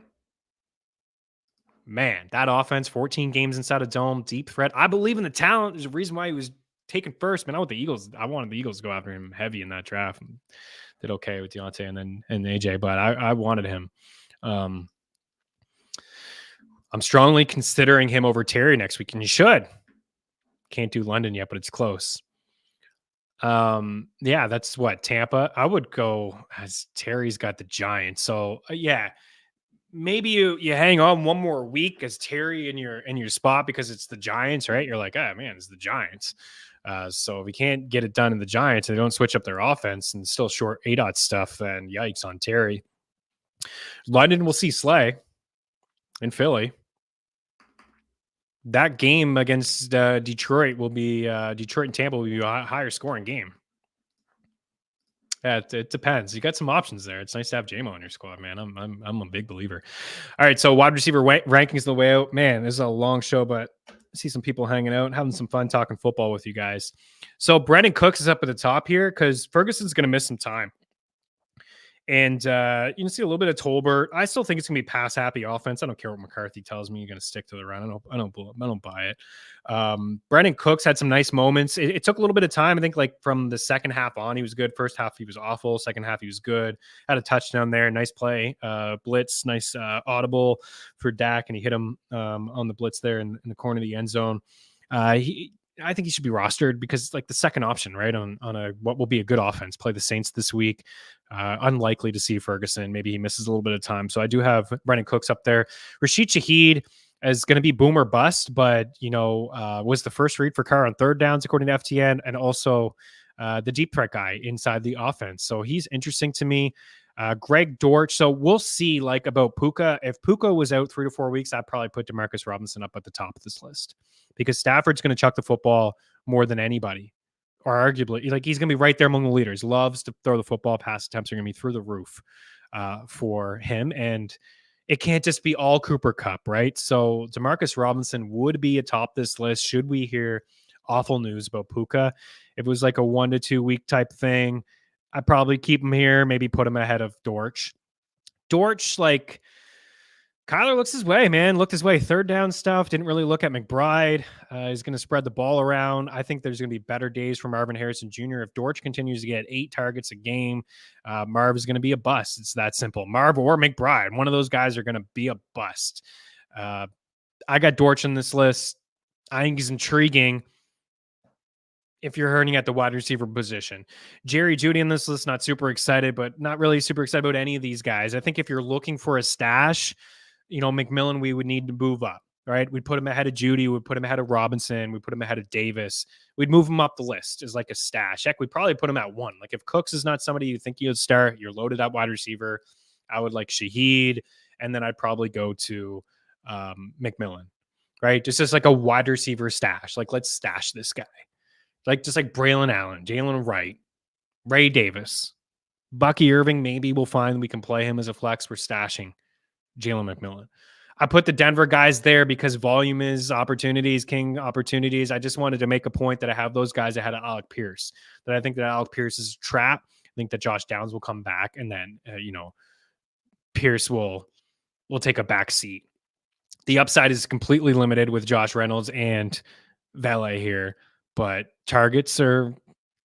man, that offense, 14 games inside a dome, deep threat. I believe in the talent. There's a reason why he was taken first. Man, I wanted the Eagles to go after him heavy in that draft. Did okay with Deontay and AJ, but I wanted him. I'm strongly considering him over Terry next week, and you should. Can't do London yet, but it's close. Yeah, that's what, Tampa. I would go as Terry's got the Giants. So yeah, maybe you hang on one more week as Terry in your spot because it's the Giants, right? You're like, oh man, it's the Giants. So if we can't get it done in the Giants and they don't switch up their offense and still short ADOT stuff, then yikes on Terry. London will see Slay in Philly. That game against Detroit will be Detroit and Tampa will be a higher scoring game. Yeah, it depends. You got some options there. It's nice to have JMO on your squad, man. I'm a big believer. All right, so wide receiver rankings the way out. Man, this is a long show, but I see some people hanging out and having some fun talking football with you guys. So Brandon Cooks is up at the top here because Ferguson's going to miss some time. And you can see a little bit of Tolbert. I still think it's gonna be pass happy offense. I don't care what McCarthy tells me. You're gonna stick to the run. I don't buy it. Brandon Cooks had some nice moments. It took a little bit of time. I think like from the second half on, he was good. First half he was awful. Second half he was good. Had a touchdown there. Nice play. Blitz. Nice audible for Dak, and he hit him on the blitz there in the corner of the end zone. I think he should be rostered because like the second option, right, on a what will be a good offense. Play the Saints this week. Unlikely to see Ferguson. Maybe he misses a little bit of time. So I do have Brandon Cooks up there. Rashid Shaheed is going to be boom or bust, but was the first read for Carr on third downs according to FTN, and also the deep threat guy inside the offense. So he's interesting to me. Greg Dortch. So we'll see like about Puka. If Puka was out 3 to 4 weeks, I'd probably put Demarcus Robinson up at the top of this list because Stafford's going to chuck the football more than anybody, or arguably like he's going to be right there among the leaders. Loves to throw the football. Pass attempts are going to be through the roof for him. And it can't just be all Cooper Kupp, right? So Demarcus Robinson would be atop this list. Should we hear awful news about Puka? If it was like a 1 to 2 week type thing, I'd probably keep him here, maybe put him ahead of Dortch. Dortch, like Kyler looks his way, man. Looked his way. Third down stuff. Didn't really look at McBride. He's going to spread the ball around. I think there's going to be better days for Marvin Harrison Jr. If Dortch continues to get 8 targets a game, Marv is going to be a bust. It's that simple. Marv or McBride, one of those guys are going to be a bust. I got Dortch on this list. I think he's intriguing if you're hurting at the wide receiver position. Jerry Jeudy in this list, not super excited, but not really super excited about any of these guys. I think if you're looking for a stash, McMillan, we would need to move up, right? We'd put him ahead of Jeudy. We'd put him ahead of Robinson. We'd put him ahead of Davis. We'd move him up the list as like a stash. Heck, we'd probably put him at 1. Like if Cooks is not somebody you think you'd start, you're loaded at wide receiver, I would like Shaheed, and then I'd probably go to McMillan, right? Just as like a wide receiver stash. Like let's stash this guy. Like just like Braylon Allen, Jalen Wright, Ray Davis, Bucky Irving. Maybe we'll find we can play him as a flex. We're stashing Jalen McMillan. I put the Denver guys there because volume is opportunities, king opportunities. I just wanted to make a point that I have those guys ahead of Alec Pierce. That I think that Alec Pierce is a trap. I think that Josh Downs will come back, and then Pierce will take a back seat. The upside is completely limited with Josh Reynolds and Valet here. But targets are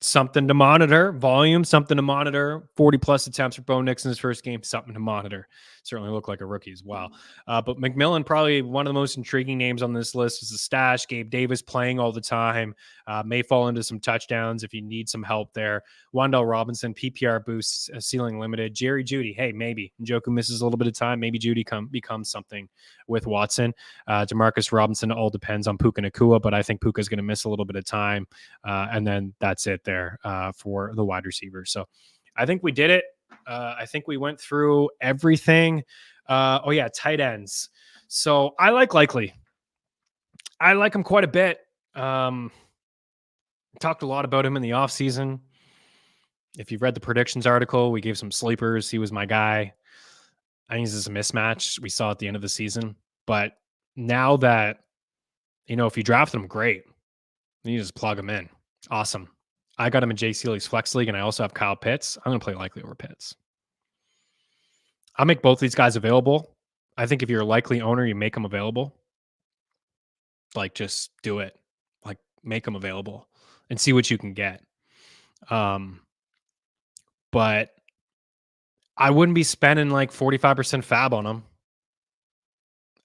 something to monitor. Volume, something to monitor. 40-plus attempts for Bo Nixon's first game, something to monitor. Certainly looked like a rookie as well. But McMillan, probably one of the most intriguing names on this list is a stash. Gabe Davis playing all the time. May fall into some touchdowns if you need some help there. Wan'Dale Robinson, PPR boosts, ceiling limited. Jerry Jeudy, hey, maybe. Njoku misses a little bit of time. Maybe Jeudy becomes something with Watson. Demarcus Robinson, all depends on Puka Nacua, but I think Puka's going to miss a little bit of time. And then that's it there for the wide receiver. So I think we did it. I think we went through everything. Tight ends. So I like Likely. I like him quite a bit. Talked a lot about him in the offseason. If you've read the predictions article, we gave some sleepers. He was my guy. I think this is a mismatch we saw at the end of the season. But now that, if you draft him, great. You just plug him in. Awesome. I got him in Jay Seeley's Flex League, and I also have Kyle Pitts. I'm going to play Likely over Pitts. I'll make both these guys available. I think if you're a Likely owner, you make them available. Like, just do it. Like, make them available and see what you can get. But I wouldn't be spending like 45% fab on him.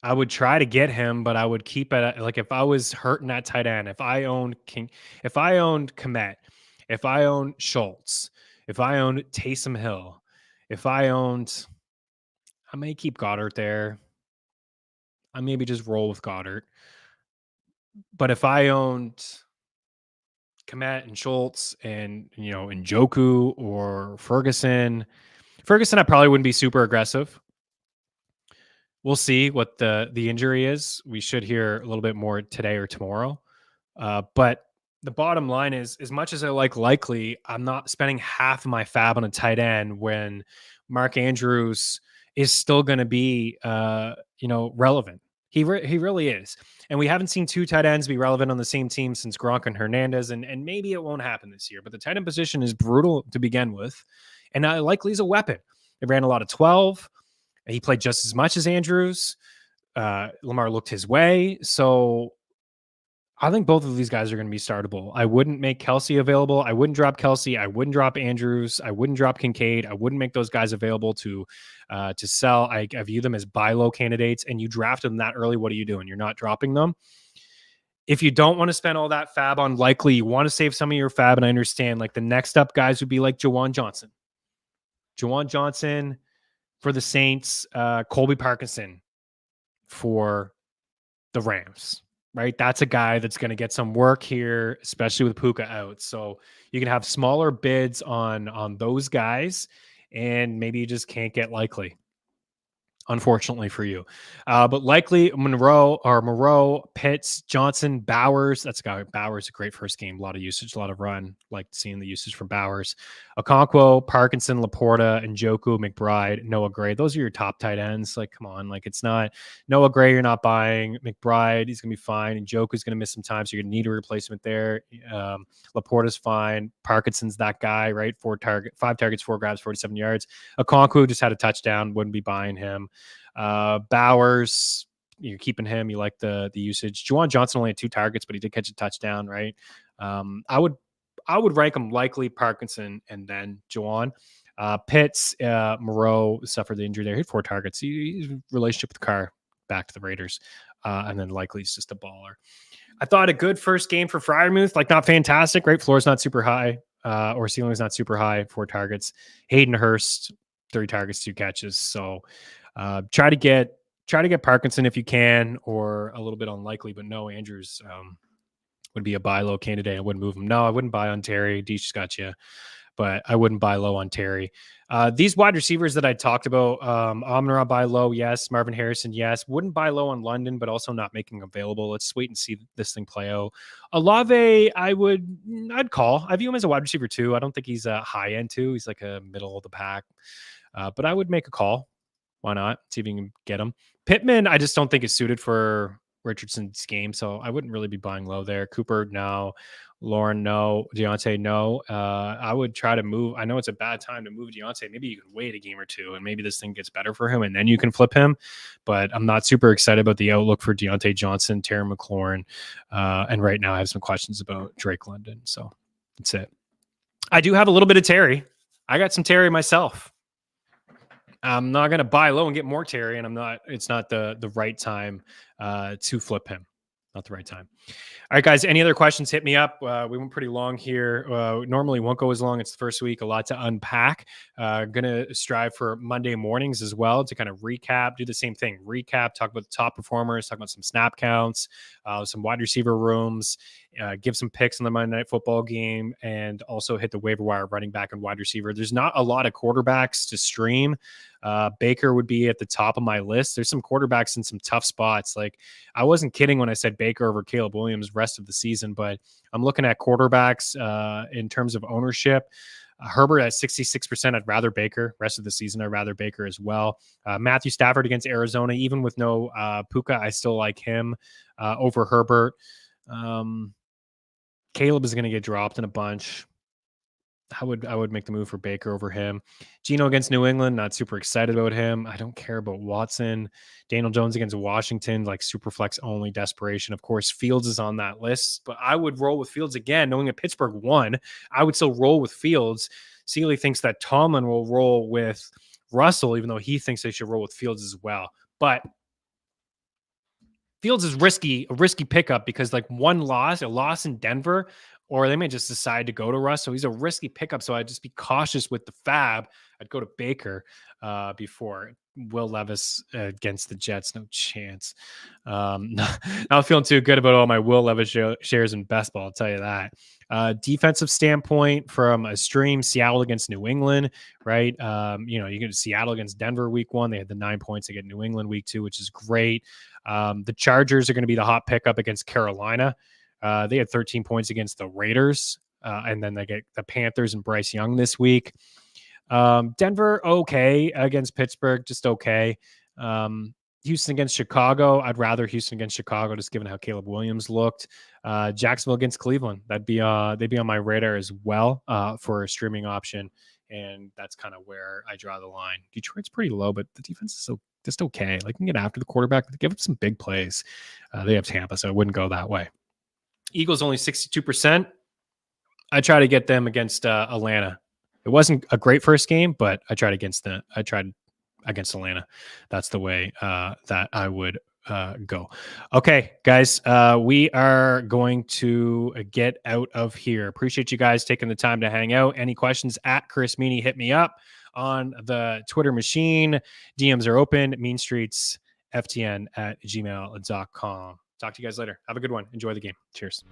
I would try to get him, but I would keep it like if I was hurting at tight end, if I owned Kmet, if I owned Schultz, if I owned Taysom Hill, I may keep Goddard there. I maybe just roll with Goddard. But if I owned Kmet and Schultz and, Njoku or Ferguson, I probably wouldn't be super aggressive. We'll see what the injury is. We should hear a little bit more today or tomorrow. But the bottom line is, as much as I like Likely, I'm not spending half of my fab on a tight end when Mark Andrews is still going to be, relevant. He really is. And we haven't seen 2 tight ends be relevant on the same team since Gronk and Hernandez. And maybe it won't happen this year, but the tight end position is brutal to begin with. And Likely's a weapon. They ran a lot of 12. He played just as much as Andrews. Lamar looked his way. So I think both of these guys are going to be startable. I wouldn't make Kelsey available. I wouldn't drop Kelsey. I wouldn't drop Andrews. I wouldn't drop Kincaid. I wouldn't make those guys available to sell. I view them as buy low candidates, and you drafted them that early. What are you doing? You're not dropping them. If you don't want to spend all that fab on Likely, you want to save some of your fab, and I understand, like, the next up guys would be like Juwan Johnson. Juwan Johnson for the Saints, Colby Parkinson for the Rams. Right, that's a guy that's going to get some work here, especially with Puka out. So you can have smaller bids on those guys, and maybe you just can't get Likely, unfortunately for you. But Likely, Moreau, Pitts, Johnson, Bowers. That's a guy. Bowers, a great first game. A lot of usage, a lot of run. Like seeing the usage from Bowers. Okonkwo, Parkinson, Laporta, Njoku, McBride, Noah Gray. Those are your top tight ends. Like, come on. Like, it's not Noah Gray you're not buying. McBride, he's going to be fine. Njoku's going to miss some time, so you're going to need a replacement there. Laporta's fine. Parkinson's that guy, right? 5 targets, 4 grabs, 47 yards. Okonkwo just had a touchdown. Wouldn't be buying him. Bowers, you're keeping him. You like the usage. Juwan Johnson only had 2 targets, but he did catch a touchdown, right? I would rank him Likely, Parkinson, and then Juwan. Pitts, Moreau suffered the injury there. He had 4 targets. He's relationship with Carr back to the Raiders. And then Likely's just a baller. I thought a good first game for Freiermuth, like not fantastic, right? Floor's not super high, or ceiling's not super high. 4 targets. Hayden Hurst, 3 targets, 2 catches. So try to get Parkinson if you can, or a little bit unlikely, but no, Andrews would be a buy low candidate. I wouldn't move him. No, I wouldn't buy on Terry. Deesh got you, but I wouldn't buy low on Terry. These wide receivers that I talked about, Amon-Ra buy low, yes. Marvin Harrison, yes. Wouldn't buy low on London, but also not making available. Let's wait and see this thing play out. Olave, I'd call. I view him as a wide receiver too. I don't think he's a high end too. He's like a middle of the pack, but I would make a call. Why not? See if you can get him. Pittman, I just don't think is suited for Richardson's game, so I wouldn't really be buying low there. Cooper, no. Lauren, no. Deontay, no. I would try to move. I know it's a bad time to move Deontay. Maybe you can wait a game or two, and maybe this thing gets better for him, and then you can flip him. But I'm not super excited about the outlook for Deontay Johnson, Terry McLaurin, and right now I have some questions about Drake London. So that's it. I do have a little bit of Terry. I got some Terry myself. I'm not going to buy low and get more Terry, and it's not the right time to flip him. Not the right time. All right, guys, any other questions, hit me up. We went pretty long here. Normally won't go as long. It's the first week, a lot to unpack. Going to strive for Monday mornings as well to kind of recap, do the same thing. Recap, talk about the top performers, talk about some snap counts, some wide receiver rooms, give some picks in the Monday Night Football game, and also hit the waiver wire running back and wide receiver. There's not a lot of quarterbacks to stream. Baker would be at the top of my list. There's some quarterbacks in some tough spots. Like, I wasn't kidding when I said Baker over Caleb Williams rest of the season, but I'm looking at quarterbacks in terms of ownership. Herbert at 66%. I'd rather Baker. Rest of the season, I'd rather Baker as well. Matthew Stafford against Arizona, even with no Puka, I still like him over Herbert. Caleb is going to get dropped in a bunch. I would make the move for Baker over him. Geno against New England, not super excited about him. I don't care about Watson. Daniel Jones against Washington, like super flex only desperation. Of course, Fields is on that list, but I would roll with Fields again, knowing that Pittsburgh won. I would still roll with Fields. Seeley thinks that Tomlin will roll with Russell, even though he thinks they should roll with Fields as well. But Fields is a risky pickup because like a loss in Denver, or they may just decide to go to Russ. So he's a risky pickup. So I'd just be cautious with the fab. I'd go to Baker before Will Levis against the Jets. No chance. Not feeling too good about all my Will Levis shares in best ball. I'll tell you that. Defensive standpoint from a stream, Seattle against New England, right? You get Seattle against Denver week 1. They had the 9 points. They get New England week 2, which is great. The Chargers are going to be the hot pickup against Carolina. They had 13 points against the Raiders, and then they get the Panthers and Bryce Young this week. Denver, okay. Against Pittsburgh, just okay. Houston against Chicago. I'd rather Houston against Chicago, just given how Caleb Williams looked. Jacksonville against Cleveland. They'd be on my radar as well for a streaming option And that's kind of where I draw the line. Detroit's pretty low, but the defense is so just okay. Like, you can get after the quarterback, give up some big plays. They have Tampa, so it wouldn't go that way. Eagles only 62%. I try to get them against Atlanta. It wasn't a great first game, but I tried against Atlanta. That's the way that I would go. Okay, guys, we are going to get out of here. Appreciate you guys taking the time to hang out. Any questions at Chris Meaney, hit me up on the Twitter machine. DMs are open. Mean Streets FTN at gmail.com. Talk to you guys later. Have a good one. Enjoy the game. Cheers.